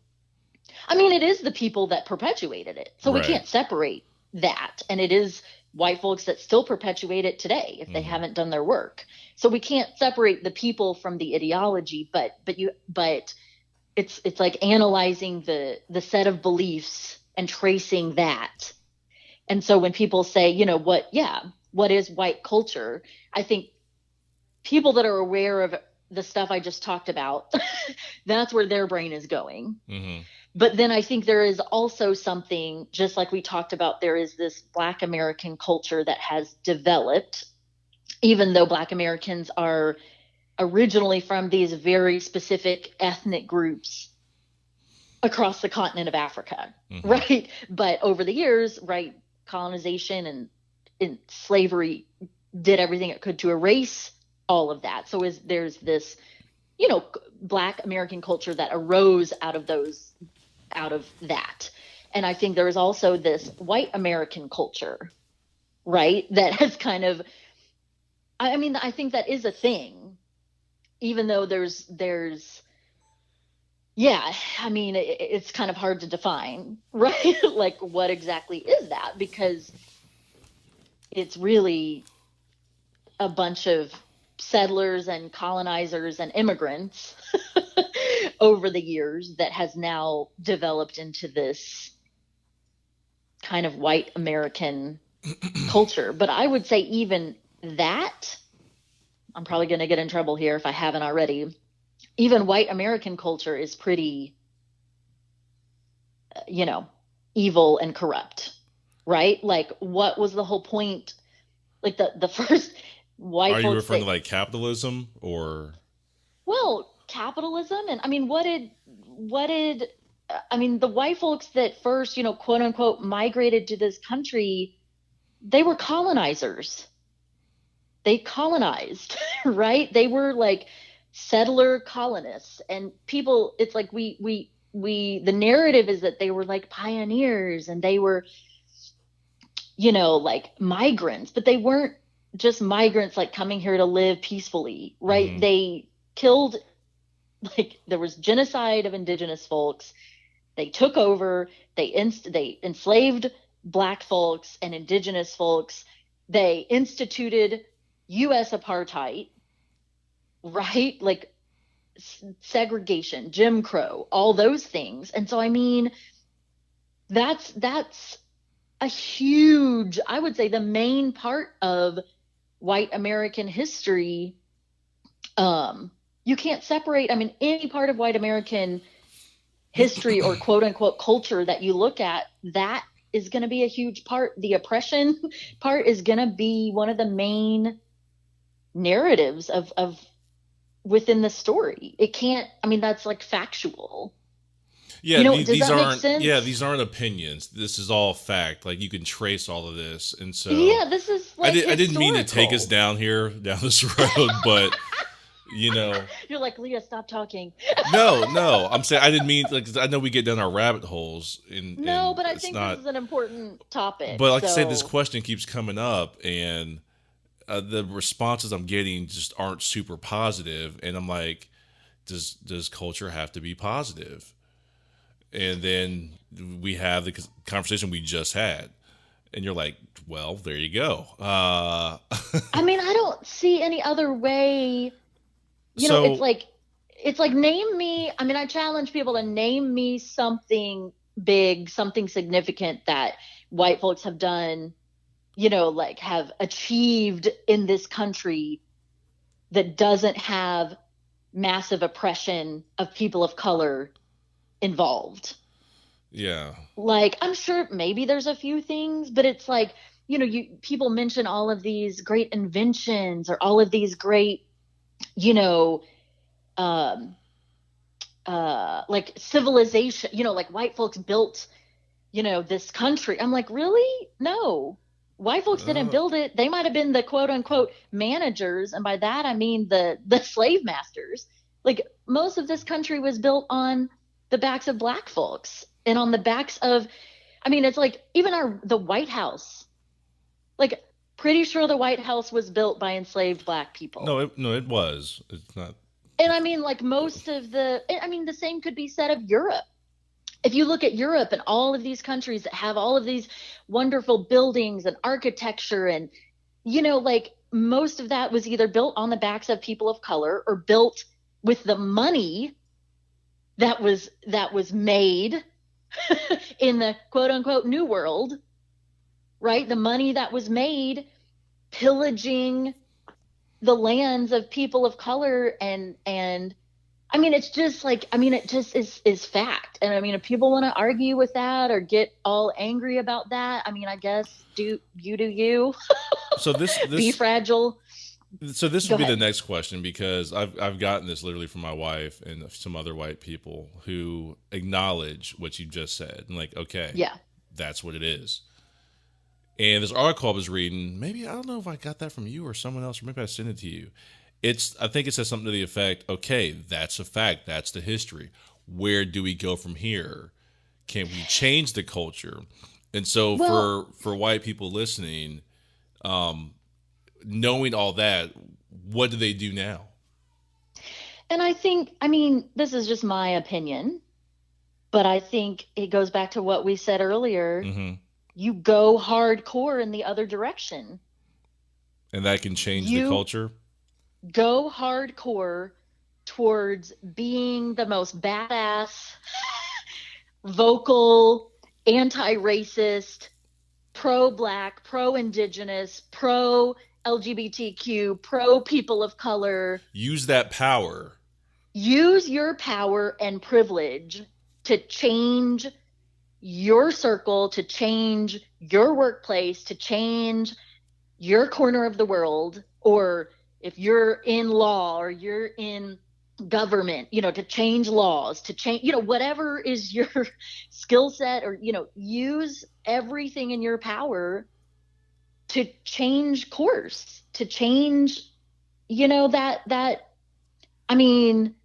I mean, it is the people that perpetuated it. So we can't separate that. And it is white folks that still perpetuate it today if they haven't done their work. So we can't separate the people from the ideology, but it's like analyzing the set of beliefs and tracing that. And so when people say, you know, what is white culture? I think people that are aware of the stuff I just talked about, that's where their brain is going. But then I think there is also something, just like we talked about, there is this Black American culture that has developed, even though Black Americans are originally from these very specific ethnic groups across the continent of Africa, right? But over the years, right, colonization and slavery did everything it could to erase all of that. So there's this, you know, Black American culture that arose out of that. And I think there is also this white American culture, right? That has kind of, I mean, I think that is a thing, even though there's, yeah, I mean, it's kind of hard to define, right? Like what exactly is that? Because it's really a bunch of settlers and colonizers and immigrants over the years that has now developed into this kind of white American culture. But I would say even that, I'm probably going to get in trouble here if I haven't already, even white American culture is pretty, you know, evil and corrupt, right? Like what was the whole point? Like the first white Are you referring to like capitalism or? Well, capitalism. And I mean, what did I mean, the white folks that first, quote unquote, migrated to this country, they were colonizers. They colonized, right? They were like settler colonists, and people, it's like the narrative is that they were like pioneers and they were, like migrants, but they weren't just migrants like coming here to live peacefully, right? Mm-hmm. They killed, like there was genocide of indigenous folks. They took over, they enslaved black folks and indigenous folks. They instituted U.S. apartheid, right? Like segregation, Jim Crow, all those things. And so, I mean, that's a huge, I would say, the main part of white American history. You can't separate, I mean, any part of white American history or quote unquote culture that you look at, that is going to be a huge part. The oppression part is going to be one of the main narratives of within the story. It can't, I mean, that's like factual. Yeah, these aren't, these aren't opinions. This is all fact. Like, you can trace all of this. And so this is like I didn't mean to take us down this road, but you're like, Leah, stop talking. No, I'm saying I didn't mean, like, I know we get down our rabbit holes but I think this is an important topic. But like I said, this question keeps coming up, and the responses I'm getting just aren't super positive, and I'm like, does culture have to be positive? And then we have the conversation we just had, and you're like, well, there you go. I mean, I don't see any other way. It's like name me. I mean, I challenge people to name me something big, something significant that white folks have done, like have achieved in this country that doesn't have massive oppression of people of color involved. Yeah. Like, I'm sure maybe there's a few things, but it's like, people mention all of these great inventions or all of these great, like civilization, like white folks built, this country. I'm like, really? No, white folks didn't build it. They might have been the quote unquote managers. And by that, I mean the slave masters. Like, most of this country was built on the backs of black folks and on the backs of, I mean, it's like even the White House, like, pretty sure the White House was built by enslaved black people. No, it was. It's not. And I mean, like, the same could be said of Europe. If you look at Europe and all of these countries that have all of these wonderful buildings and architecture and, like, most of that was either built on the backs of people of color or built with the money that was made in the quote unquote New World, right? The money that was made pillaging the lands of people of color and I mean, it's just like, I mean, it just is fact. And I mean, if people want to argue with that or get all angry about that, I mean, I guess do you. So this be fragile. So this would be the next question, because I've gotten this literally from my wife and some other white people who acknowledge what you just said. And like, okay, yeah, that's what it is. And this article I was reading, maybe, I don't know if I got that from you or someone else, or maybe I sent it to you. I think it says something to the effect, okay, that's a fact. That's the history. Where do we go from here? Can we change the culture? And so for white people listening, knowing all that, what do they do now? And I think, I mean, this is just my opinion, but I think it goes back to what we said earlier. Mm-hmm. You go hardcore in the other direction. And that can change the culture? Go hardcore towards being the most badass, vocal, anti-racist, pro-black, pro-indigenous, pro-LGBTQ, pro-people of color. Use that power. Use your power and privilege to change your circle, to change your workplace, to change your corner of the world, or if you're in law or you're in government, to change laws, to change, whatever is your skill set, or, use everything in your power to change course, to change, I mean,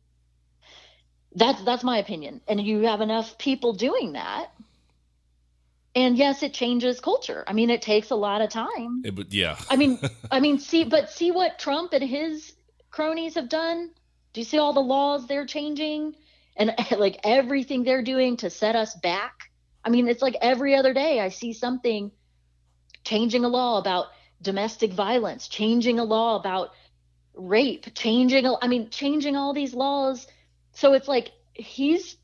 that's my opinion. And you have enough people doing that. And yes, it changes culture. I mean, it takes a lot of time. Yeah. see what Trump and his cronies have done? Do you see all the laws they're changing and like everything they're doing to set us back? I mean, it's like every other day I see something, changing a law about domestic violence, changing a law about rape, changing all these laws. So it's like he's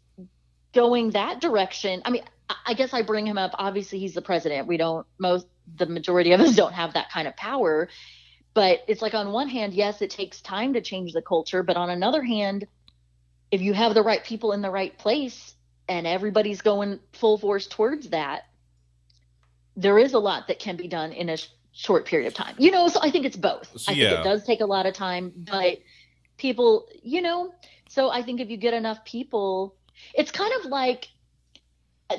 going that direction. I mean, I guess I bring him up. Obviously, he's the president. The majority of us don't have that kind of power. But it's like, on one hand, yes, it takes time to change the culture. But on another hand, if you have the right people in the right place and everybody's going full force towards that, there is a lot that can be done in a short period of time. So I think it's both. I think it does take a lot of time, but people, so I think if you get enough people, it's kind of like,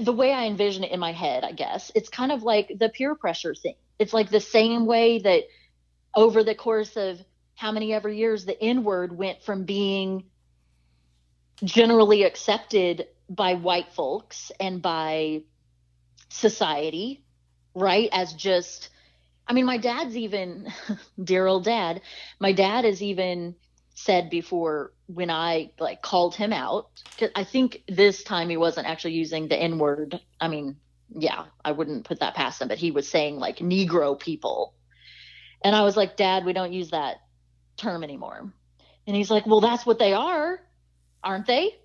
the way I envision it in my head, I guess, it's kind of like the peer pressure thing. It's like the same way that over the course of how many ever years, the N-word went from being generally accepted by white folks and by society, right? As just, my dad's even, dear old dad, my dad has even said before, when I called him out, 'cause I think this time he wasn't actually using the N-word. I wouldn't put that past him, but he was saying Negro people. And I was like, Dad, we don't use that term anymore. And he's like, well, that's what they are, aren't they?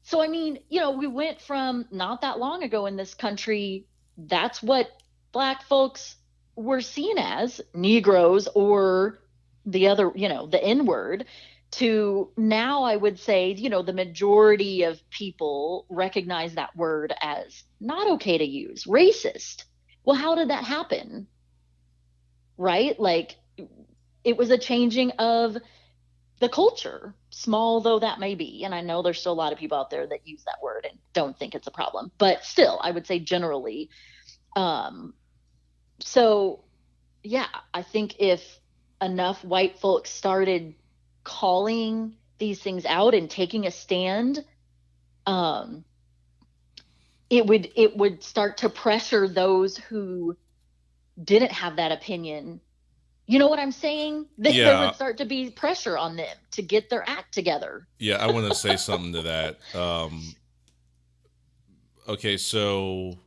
So, we went from not that long ago in this country, that's what Black folks were seen as, Negroes, or the other, the N-word, to now I would say, the majority of people recognize that word as not okay to use, racist. Well, how did that happen? Right? It was a changing of the culture, small though that may be. And I know there's still a lot of people out there that use that word and don't think it's a problem, but still, I would say generally. So yeah, I think if enough white folks started calling these things out and taking a stand, it would start to pressure those who didn't have that opinion. You know what I'm saying? There would start to be pressure on them to get their act together. Yeah, I want to say something to that. Okay, so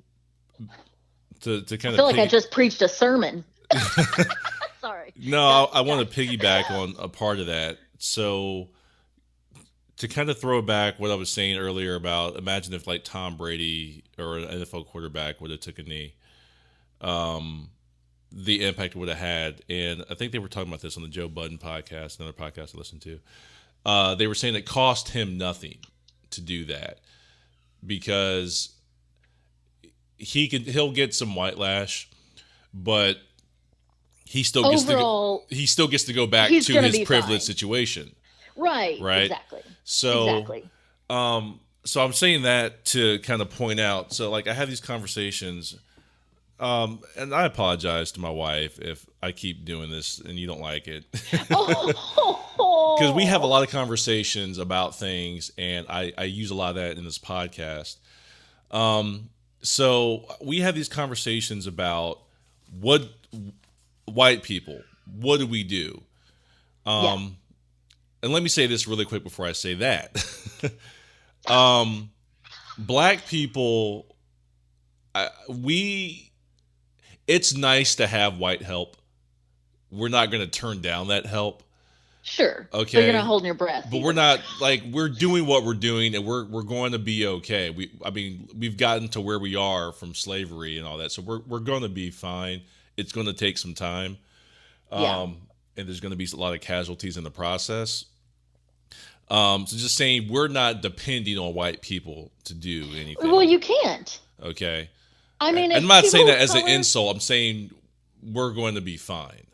to kind of, I feel like I just preached a sermon. Sorry. No, I want to piggyback on a part of that. So to kind of throw back what I was saying earlier about, imagine if Tom Brady or an NFL quarterback would have took a knee, the impact it would have had. And I think they were talking about this on the Joe Budden podcast, another podcast I listened to. They were saying it cost him nothing to do that because he'll get some white lash, but he still gets to go back to his privileged situation. Right. Exactly. So I'm saying that to kind of point out. So I have these conversations, and I apologize to my wife if I keep doing this and you don't like it. Because we have a lot of conversations about things, and I use a lot of that in this podcast. So we have these conversations about white people, what do we do? And let me say this really quick before I say that. Black people, it's nice to have white help. We're not going to turn down that help. Sure. Okay. So you're not holding your breath. But we're not we're doing what we're doing, and we're going to be okay. We've gotten to where we are from slavery and all that, so we're going to be fine. It's going to take some time, and there's going to be a lot of casualties in the process. So just saying, we're not depending on white people to do anything. Well, you can't. Okay. I'm not saying that as an insult. I'm saying we're going to be fine.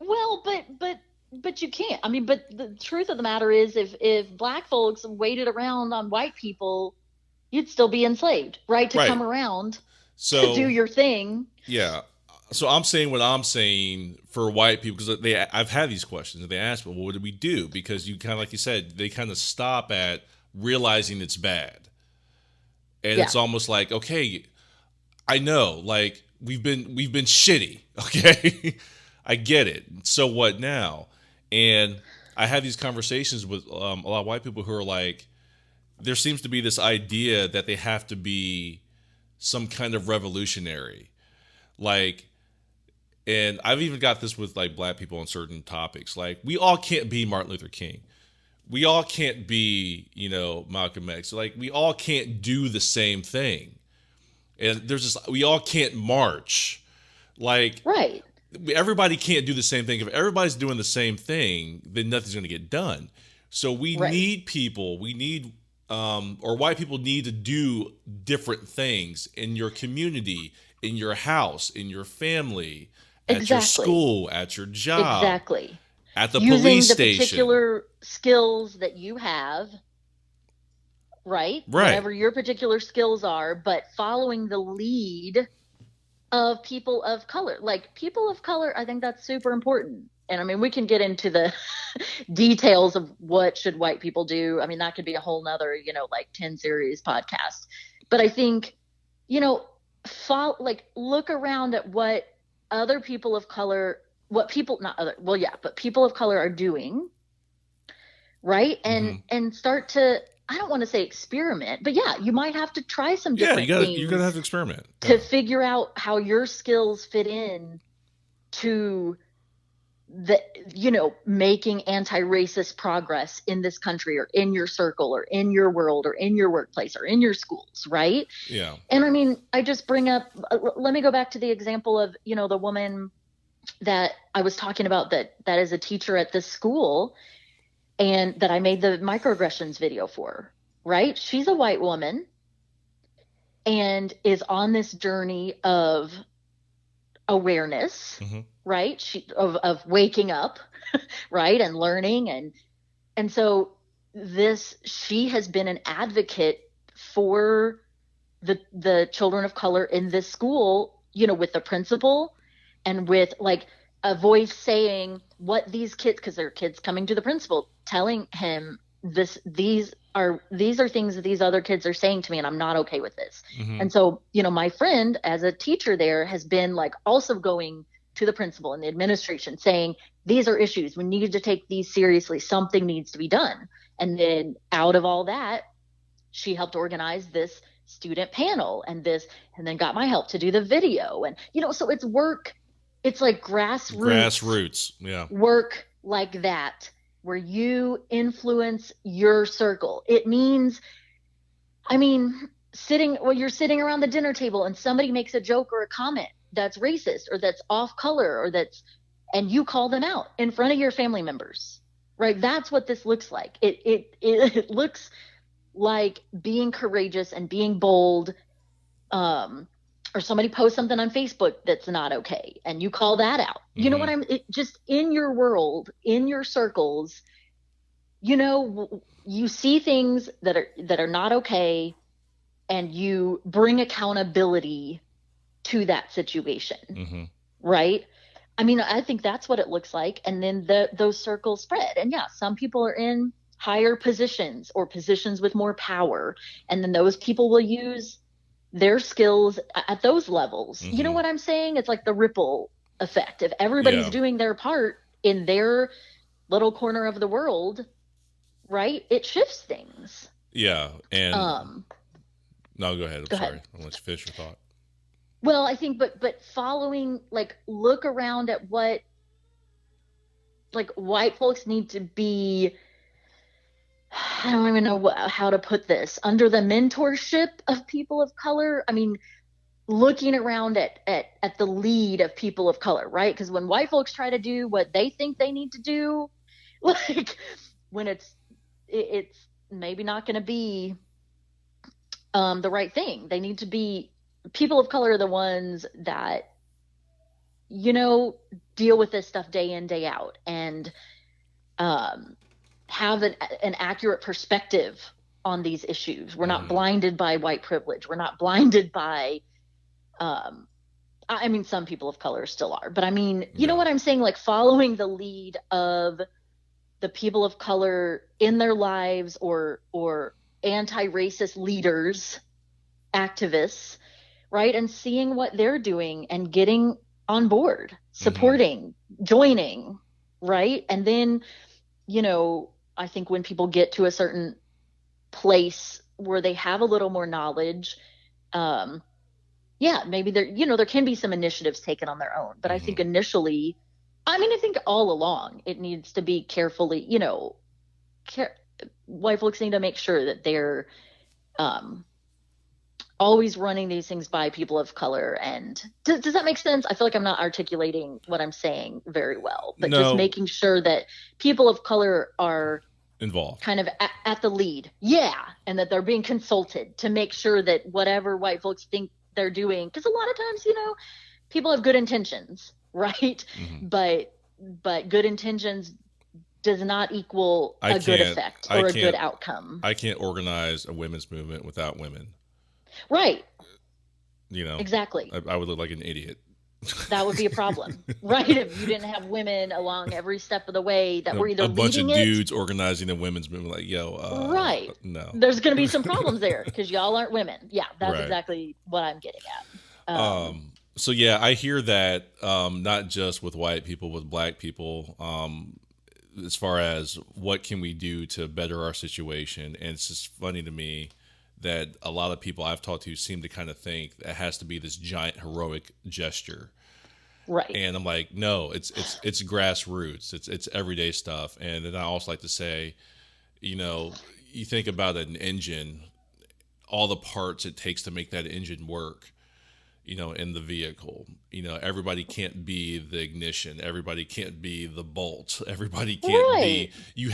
Well, but but you can't. I mean, but the truth of the matter is, if black folks waited around on white people, you'd still be enslaved, right? To come around to do your thing. Yeah. So I'm saying what I'm saying for white people, because I've had these questions and they ask me, well, what do we do? Because you kind of, like you said, they kind of stop at realizing it's bad. And it's almost like, okay, I know, like we've been shitty. Okay. I get it. So what now? And I have these conversations with a lot of white people who are like, there seems to be this idea that they have to be some kind of revolutionary. Like, and I've even got this with like black people on certain topics. Like, we all can't be Martin Luther King. We all can't be, Malcolm X. Like, we all can't do the same thing. And we all can't march. Like, right. Everybody can't do the same thing. If everybody's doing the same thing, then nothing's going to get done. So we need people. We need, or white people need to do different things in your community, in your house, in your family, at your school, at your job, at the police station. Using the particular skills that you have, right? Whatever your particular skills are, but following the lead of people of color. Like, people of color, I think that's super important. And I mean, we can get into the details of what should white people do. I mean, that could be a whole nother, 10 series podcast. But I think, look around at what other people of color, people of color are doing, right? And start to, I don't want to say experiment, but you might have to try some different things. You're gonna have to experiment to figure out how your skills fit in to the, making anti-racist progress in this country, or in your circle, or in your world, or in your workplace, or in your schools, right? Yeah. And I mean, I just bring up, let me go back to the example of, the woman that I was talking about that is a teacher at this school, and that I made the microaggressions video for, right? She's a white woman and is on this journey of awareness, right? Of waking up, right? And learning. And so she has been an advocate for the children of color in this school, with the principal, and with like a voice saying what these kids, because there are kids coming to the principal telling him these are things that these other kids are saying to me, and I'm not okay with this. And so, my friend as a teacher there has been like also going to the principal and the administration saying, these are issues. We need to take these seriously. Something needs to be done. And then out of all that, she helped organize this student panel and then got my help to do the video. And, so it's work. It's like grassroots work like that, where you influence your circle. It means, you're sitting around the dinner table and somebody makes a joke or a comment that's racist or that's off color and you call them out in front of your family members, right? That's what this looks like. It looks like being courageous and being bold, or somebody posts something on Facebook that's not okay, and you call that out. You know what just in your world, in your circles, you see things that are not okay, and you bring accountability to that situation, right? I mean, I think that's what it looks like. And then those circles spread. And some people are in higher positions or positions with more power, and then those people will use their skills at those levels. You know what I'm saying? It's like the ripple effect. If everybody's doing their part in their little corner of the world, right, it shifts things. Yeah. And no, go ahead. I'm sorry. I'll let you finish your thought. Well, I think, but following, like, look around at what, like, white folks need to be, I don't even know how to put this, under the mentorship of people of color. I mean, looking around at the lead of people of color, right? Because when white folks try to do what they think they need to do, like, when it's maybe not going to be the right thing. They need to be, people of color are the ones that, deal with this stuff day in, day out. And have an accurate perspective on these issues. We're not blinded by white privilege. We're not blinded by, I mean, some people of color still are, but I mean, you know what I'm saying? Like following the lead of the people of color in their lives, or anti-racist leaders, activists, right? And seeing what they're doing and getting on board, supporting, joining, right? And then, you know, I think when people get to a certain place where they have a little more knowledge, maybe there can be some initiatives taken on their own. But I think initially, I mean, I think all along it needs to be carefully, you know, white folks need to make sure that they're always running these things by people of color. And does that make sense? I feel like I'm not articulating what I'm saying very well, but just making sure that people of color are involved, kind of at the lead. Yeah. And that they're being consulted to make sure that whatever white folks think they're doing, because a lot of times, you know, people have good intentions, right? But good intentions does not equal a good effect or a good outcome. I can't organize a women's movement without women. Right. You know, exactly. I would look like an idiot. That would be a problem, right? If you didn't have women along every step of the way that were either a bunch of leading dudes organizing the women's movement, like, yo, right? No, there's going to be some problems there because y'all aren't women. Yeah, that's exactly what I'm getting at. So yeah, I hear that not just with white people, with black people. As far as what can we do to better our situation, and it's just funny to me that a lot of people I've talked to seem to kind of think it has to be this giant heroic gesture. Right. And I'm like, no, it's grassroots. It's everyday stuff. And then I also like to say, you know, you think about an engine, all the parts it takes to make that engine work, you know, in the vehicle. You know, everybody can't be the ignition. Everybody can't be the bolt. Everybody can't be, you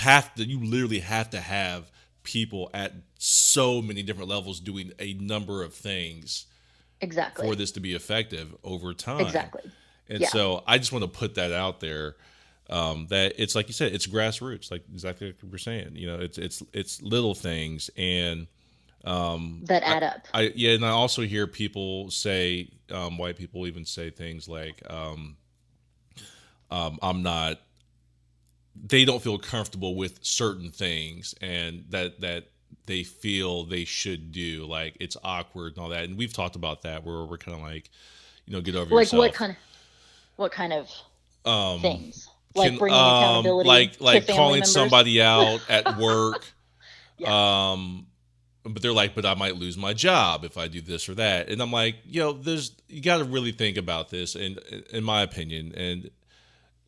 literally have to have people at so many different levels doing a number of things for this to be effective over time. And so I just want to put that out there, that it's like you said, it's grassroots, like exactly like we're saying. You know, it's little things and that add up. And I also hear people say, white people even say things like, they don't feel comfortable with certain things, and that they feel they should do, like it's awkward and all that. And we've talked about that where we're kind of like, you know, get over yourself. Like what kind of things? Like bringing accountability, like to calling members? Somebody out at work. But they're like, but I might lose my job if I do this or that. And I'm like, you got to really think about this, and in my opinion. And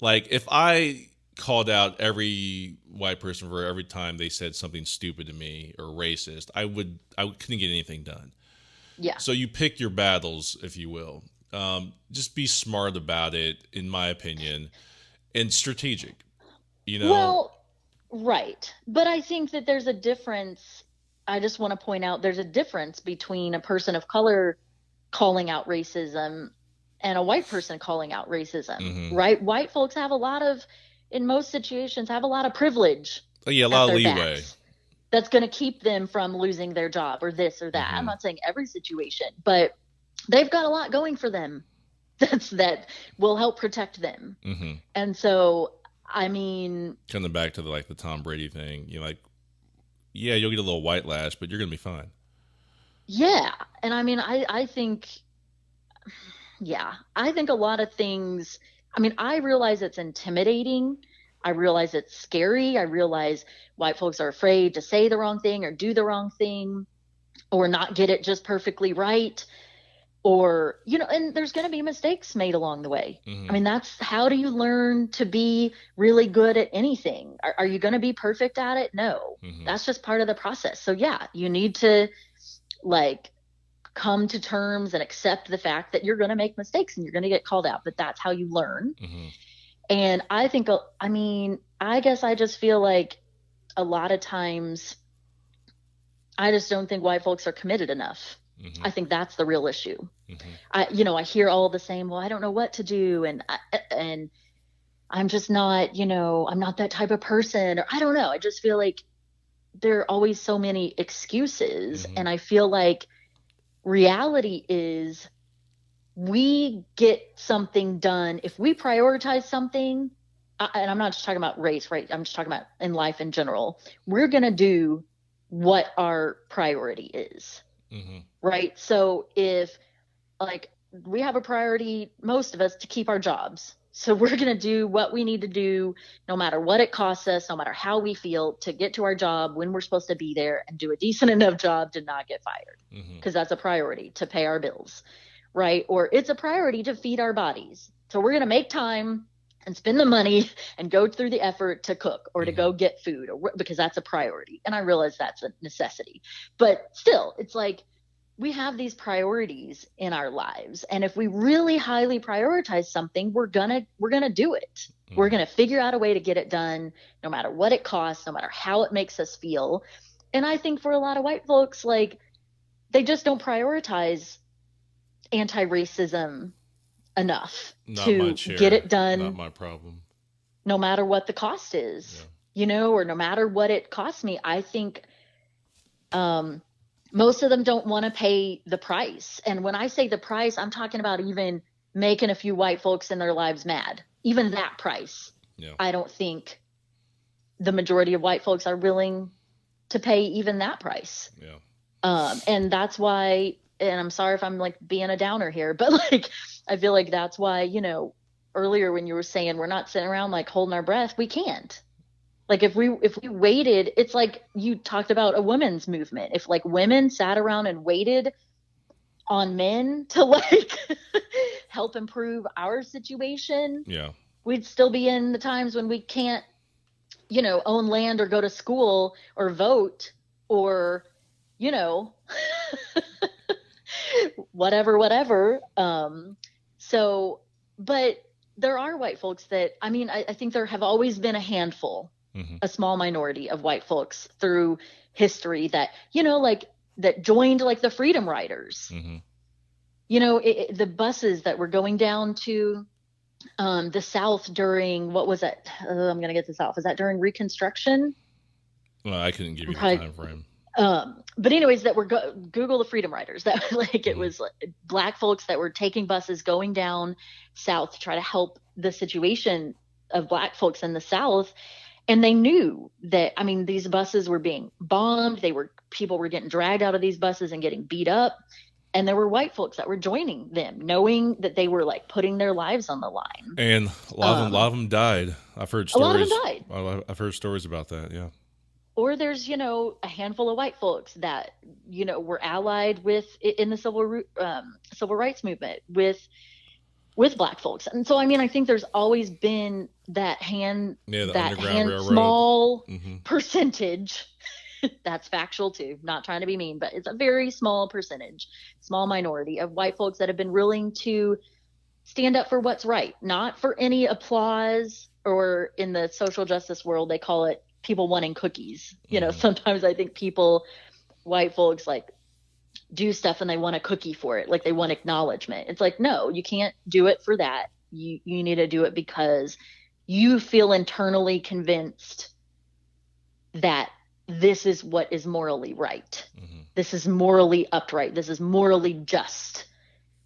like, if I called out every white person for every time they said something stupid to me or racist, I couldn't get anything done. Yeah. So you pick your battles, if you will. Just be smart about it, in my opinion, and strategic, you know? Well, right. But I think that there's a difference. I just want to point out there's a difference between a person of color calling out racism and a white person calling out racism, right? White folks have in most situations, have a lot of privilege. Oh, yeah, a lot of leeway. That's going to keep them from losing their job or this or that. I'm not saying every situation, but they've got a lot going for them that will help protect them. And so, I mean, coming back to the Tom Brady thing, you're like, yeah, you'll get a little white lash, but you're going to be fine. Yeah. And I mean, I think a lot of things, I mean, I realize it's intimidating. I realize it's scary. I realize white folks are afraid to say the wrong thing or do the wrong thing or not get it just perfectly right. Or, you know, and there's going to be mistakes made along the way. I mean, how do you learn to be really good at anything? Are you going to be perfect at it? No, that's just part of the process. So yeah, you need to come to terms and accept the fact that you're going to make mistakes and you're going to get called out, but that's how you learn. And I think, I guess I just feel like a lot of times I just don't think white folks are committed enough. I think that's the real issue. I hear all the same, well, I don't know what to do. And I'm just not, I'm not that type of person, or I don't know. I just feel like there are always so many excuses. And I feel like reality is we get something done if we prioritize something. And I'm not just talking about race, right? I'm just talking about in life in general. We're going to do what our priority is, right? So if like we have a priority, most of us, to keep our jobs. So we're going to do what we need to do, no matter what it costs us, no matter how we feel, to get to our job when we're supposed to be there and do a decent enough job to not get fired. Because that's a priority, to pay our bills, right? Or it's a priority to feed our bodies. So we're going to make time and spend the money and go through the effort to cook or to go get food, because that's a priority. And I realize that's a necessity. But still, it's like, we have these priorities in our lives. And if we really highly prioritize something, we're gonna do it. We're going to figure out a way to get it done, no matter what it costs, no matter how it makes us feel. And I think for a lot of white folks, like, they just don't prioritize anti-racism enough to get it done. Not my problem. No matter what the cost is, or no matter what it costs me. I think, most of them don't want to pay the price. And when I say the price, I'm talking about even making a few white folks in their lives mad. Even that price, I don't think the majority of white folks are willing to pay even that price. And that's why, and I'm sorry if I'm like being a downer here, but like, I feel like that's why, earlier when you were saying we're not sitting around like holding our breath, we can't. Like if we waited, it's like you talked about a women's movement. If like women sat around and waited on men to like help improve our situation, we'd still be in the times when we can't, own land or go to school or vote or, whatever. So, but there are white folks that, I think there have always been a handful, a small minority of white folks through history that, like that joined like the Freedom Riders, the buses that were going down to the South during, what was that? I'm going to get this off. Was that during Reconstruction? Well, I couldn't give you the time frame. But anyways, that were Google the Freedom Riders. That like it was like Black folks that were taking buses going down South to try to help the situation of Black folks in the South. And they knew that, these buses were being bombed. People were getting dragged out of these buses and getting beat up. And there were white folks that were joining them, knowing that they were like putting their lives on the line. And a lot of them died. I've heard stories. A lot of them died. I've heard stories about that. Yeah. Or there's, a handful of white folks that, were allied with in the civil rights movement with Black folks. And so, I think there's always been that small percentage. That's factual too. Not trying to be mean, but it's a very small percentage, small minority of white folks that have been willing to stand up for what's right, not for any applause, or in the social justice world, they call it people wanting cookies. Sometimes I think white folks like do stuff and they want a cookie for it. Like they want acknowledgement. It's like, no, you can't do it for that. You need to do it because you feel internally convinced that this is what is morally right. This is morally upright. This is morally just.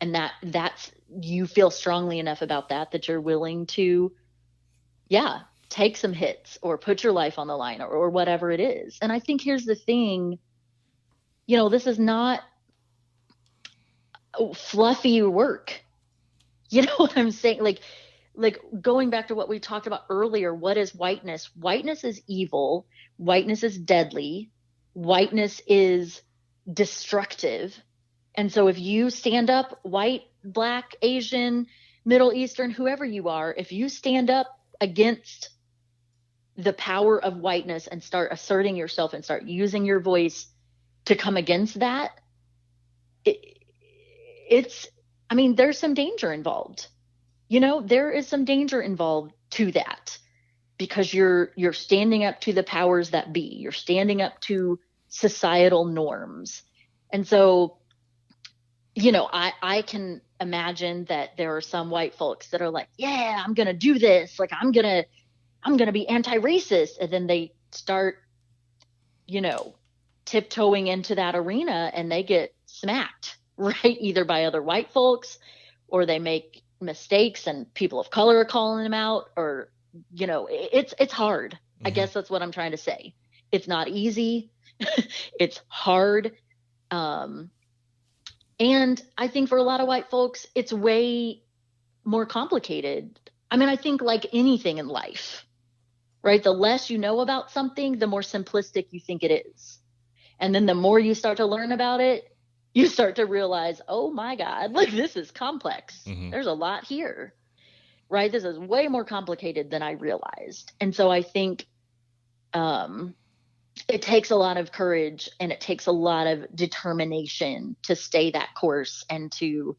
And that's, you feel strongly enough about that you're willing to, take some hits or put your life on the line or whatever it is. And I think here's the thing, this is not fluffy work. You know what I'm saying? Like going back to what we talked about earlier, what is whiteness? Whiteness is evil. Whiteness is deadly. Whiteness is destructive. And so if you stand up, white, Black, Asian, Middle Eastern, whoever you are, if you stand up against the power of whiteness and start asserting yourself and start using your voice to come against that, there's some danger involved. There is some danger involved to that, because you're standing up to the powers that be. You're standing up to societal norms. And so, I can imagine that there are some white folks that are like, yeah, I'm going to do this. Like, I'm going to be anti-racist. And then they start, tiptoeing into that arena and they get smacked, right? Either by other white folks, or they make mistakes and people of color are calling them out, or, it's hard. Mm-hmm. I guess that's what I'm trying to say. It's not easy. It's hard. And I think for a lot of white folks, it's way more complicated. I mean, I think like anything in life, right? The less you know about something, the more simplistic you think it is. And then the more you start to learn about it, you start to realize, oh my God, like this is complex. Mm-hmm. There's a lot here, right? This is way more complicated than I realized. And so I think it takes a lot of courage and it takes a lot of determination to stay that course and to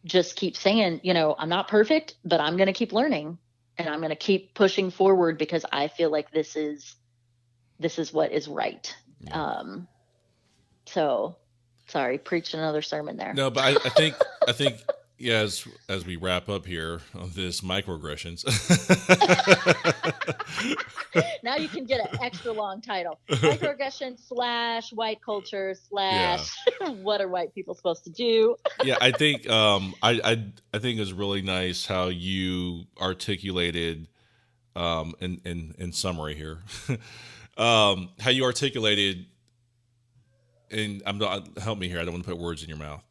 just keep saying, I'm not perfect, but I'm going to keep learning and I'm going to keep pushing forward because I feel like this is what is right. Yeah. So sorry, preached another sermon there. No, but I think, yeah, as we wrap up here on this microaggressions. Now you can get an extra long title. Microaggression / white culture / what are white people supposed to do? Yeah, I think I think it's really nice how you articulated in summary here. How you articulated, and help me here. I don't want to put words in your mouth.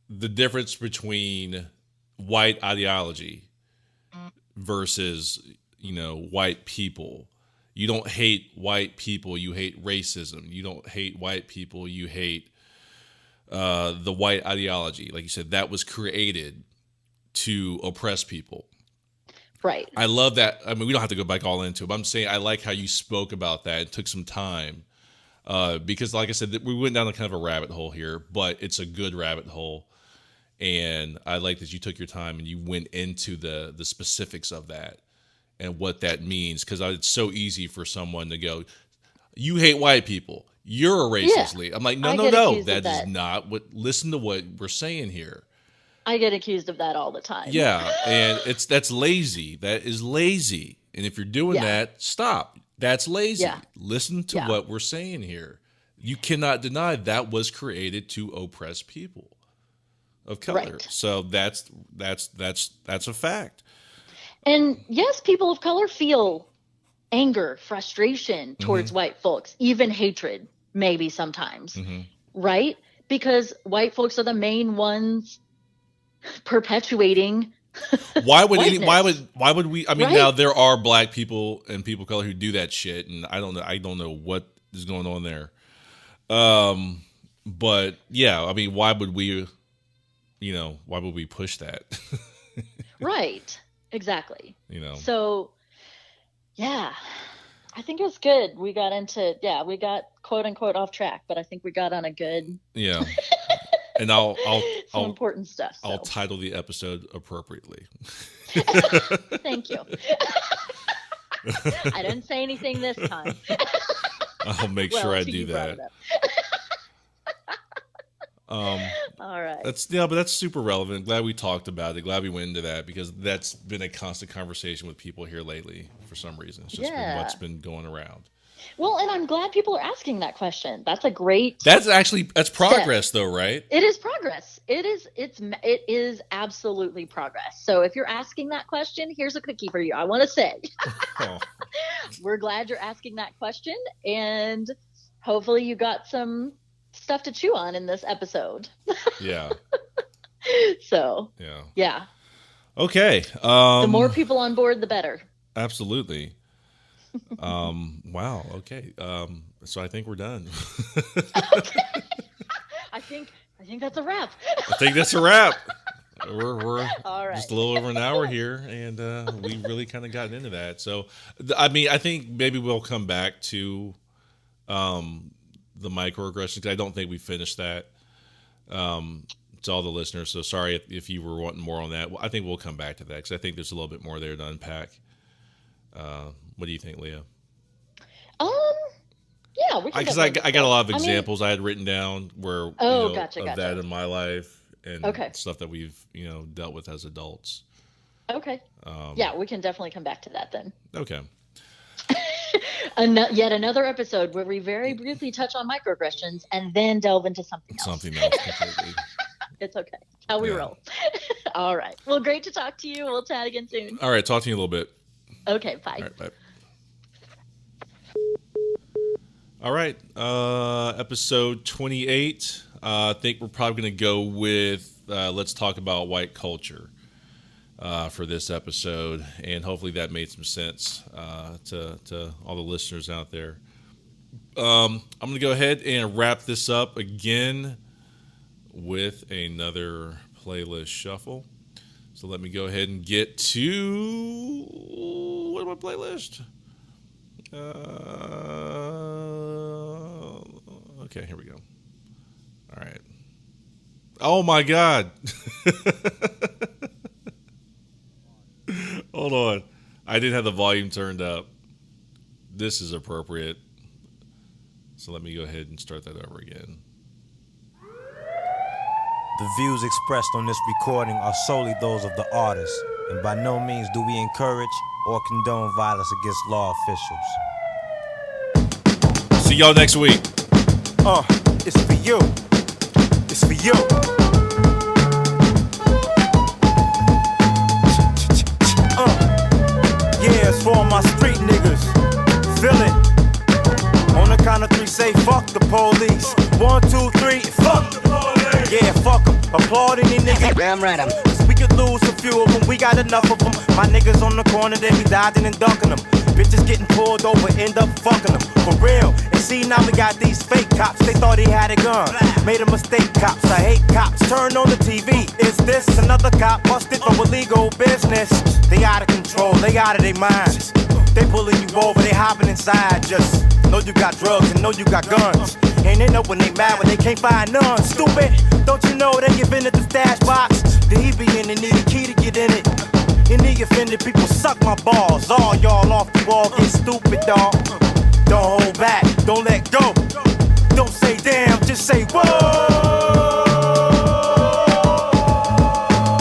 The difference between white ideology versus, white people. You don't hate white people. You hate racism. You don't hate white people. You hate the white ideology. Like you said, that was created to oppress people. Right. I love that. I mean, we don't have to go back all into it, but I'm saying I like how you spoke about that. It took some time because, like I said, we went down a kind of a rabbit hole here, but it's a good rabbit hole. And I like that you took your time and you went into the specifics of that and what that means. Because it's so easy for someone to go, you hate white people. You're a racist, Leah. I'm like, no. That is not what, listen to what we're saying here. I get accused of that all the time. Yeah, and that's lazy. That is lazy. And if you're doing that, stop. That's lazy. Yeah. Listen to what we're saying here. You cannot deny that was created to oppress people of color. Right. So that's a fact. And yes, people of color feel anger, frustration towards white folks, even hatred, maybe sometimes, right? Because white folks are the main ones perpetuating why would we, I mean, right? Now there are black people and people of color who do that shit, and I don't know what is going on there. But yeah, I mean, why would we push that? Right. Exactly. So yeah, I think it was good. We got quote unquote off track, but I think we got on a good and I'll important stuff. So. I'll title the episode appropriately. Thank you. I didn't say anything this time. I'll make sure I do that. All right. But that's super relevant. Glad we talked about it. Glad we went into that because that's been a constant conversation with people here lately for some reason. It's just been what's been going around. Well, and I'm glad people are asking that question. That's a great. That's progress, though, right? It is progress. It is absolutely progress. So if you're asking that question, here's a cookie for you. I want to say, we're glad you're asking that question, and hopefully you got some stuff to chew on in this episode. Yeah. So. Yeah. Okay. The more people on board, the better. Absolutely. Wow. Okay. So I think we're done. Okay. I think that's a wrap. I think that's a wrap. We're all right. Just a little over an hour here, and we really kind of gotten into that. So, I mean, I think maybe we'll come back to the microaggressions. I don't think we finished that. To all the listeners, so sorry if you were wanting more on that. I think we'll come back to that because I think there's a little bit more there to unpack. What do you think, Leah? Yeah, we can. Because I got a lot of examples I had written down where gotcha. that in my life and stuff that we've dealt with as adults. Okay. Yeah, we can definitely come back to that then. Okay. Yet another episode where we very briefly touch on microaggressions and then delve into something else completely. It's okay. How we roll. All right. Well, great to talk to you. We'll chat again soon. All right. Talk to you in a little bit. Okay. Bye. All right. Bye. All right. Episode 28. I think we're probably going to go with let's talk about white culture for this episode. And hopefully that made some sense to all the listeners out there. I'm going to go ahead and wrap this up again with another playlist shuffle. So let me go ahead and get to what my playlist. Okay, here we go. All right. Oh my God. Hold on. I didn't have the volume turned up. This is appropriate. So let me go ahead and start that over again. The views expressed on this recording are solely those of the artist, and by no means do we encourage or condone violence against law officials. See y'all next week. It's for you. It's for you. Yeah, it's for all my street niggas. Feel it. On the count of three, say fuck the police. 1, 2, 3, fuck the police. Yeah, fuck them. Applaud any nigga. Damn right, Cause we could lose a few of them. We got enough of them. My niggas on the corner, they be dodging and ducking them. Bitches getting pulled over, end up fucking them. For real. And see, now we got these fake cops. They thought he had a gun. Made a mistake, cops. I hate cops. Turn on the TV. Is this another cop busted for illegal business? They out of control. They out of their minds. They pulling you over. They hopping inside. Just know you got drugs and know you got guns. And they know when they mad when they can't find none. Stupid. Don't you know they give in at the stash box? The he be in and need a key to get in it. Any offended people suck my balls. All y'all off the wall get stupid, dawg. Don't hold back, don't let go. Don't say damn, just say whoa.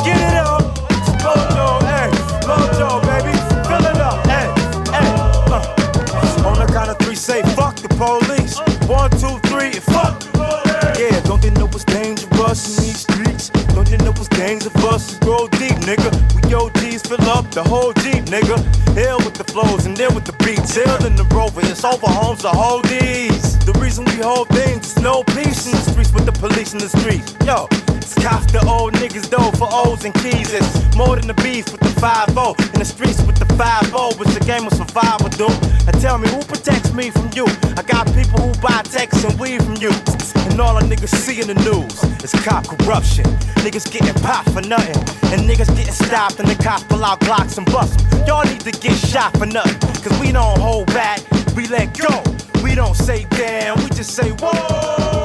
Get it up, Mojo, hey, Mojo, baby, fill it up, hey, hey. On the count of three, say fuck the police. 1, 2, 3, fuck the police. Yeah, don't they know it's dangerous in these streets? Don't you know it's gangs of us? Go deep, nigga. We OGs fill up the whole Jeep, nigga. Hell with the flows and then with the beats. Hell in the Rover, it's over homes, the whole these. The reason we hold things is no peace in the streets with the police in the streets. Yo, it's cops the old niggas though for O's and keys. It's more than the beef with the 5-0. In the streets with the 5-0. It's a game of survival, dude. Now tell me who protects me from you? I got people who buy texts and weed from you. And all the niggas see in the news is cop corruption. Niggas getting popped for nothing. And niggas getting stopped and the cops pull out Glocks and bust them. Y'all need to get shot for nothing. Cause we don't hold back, we let go. We don't say damn, we just say whoa.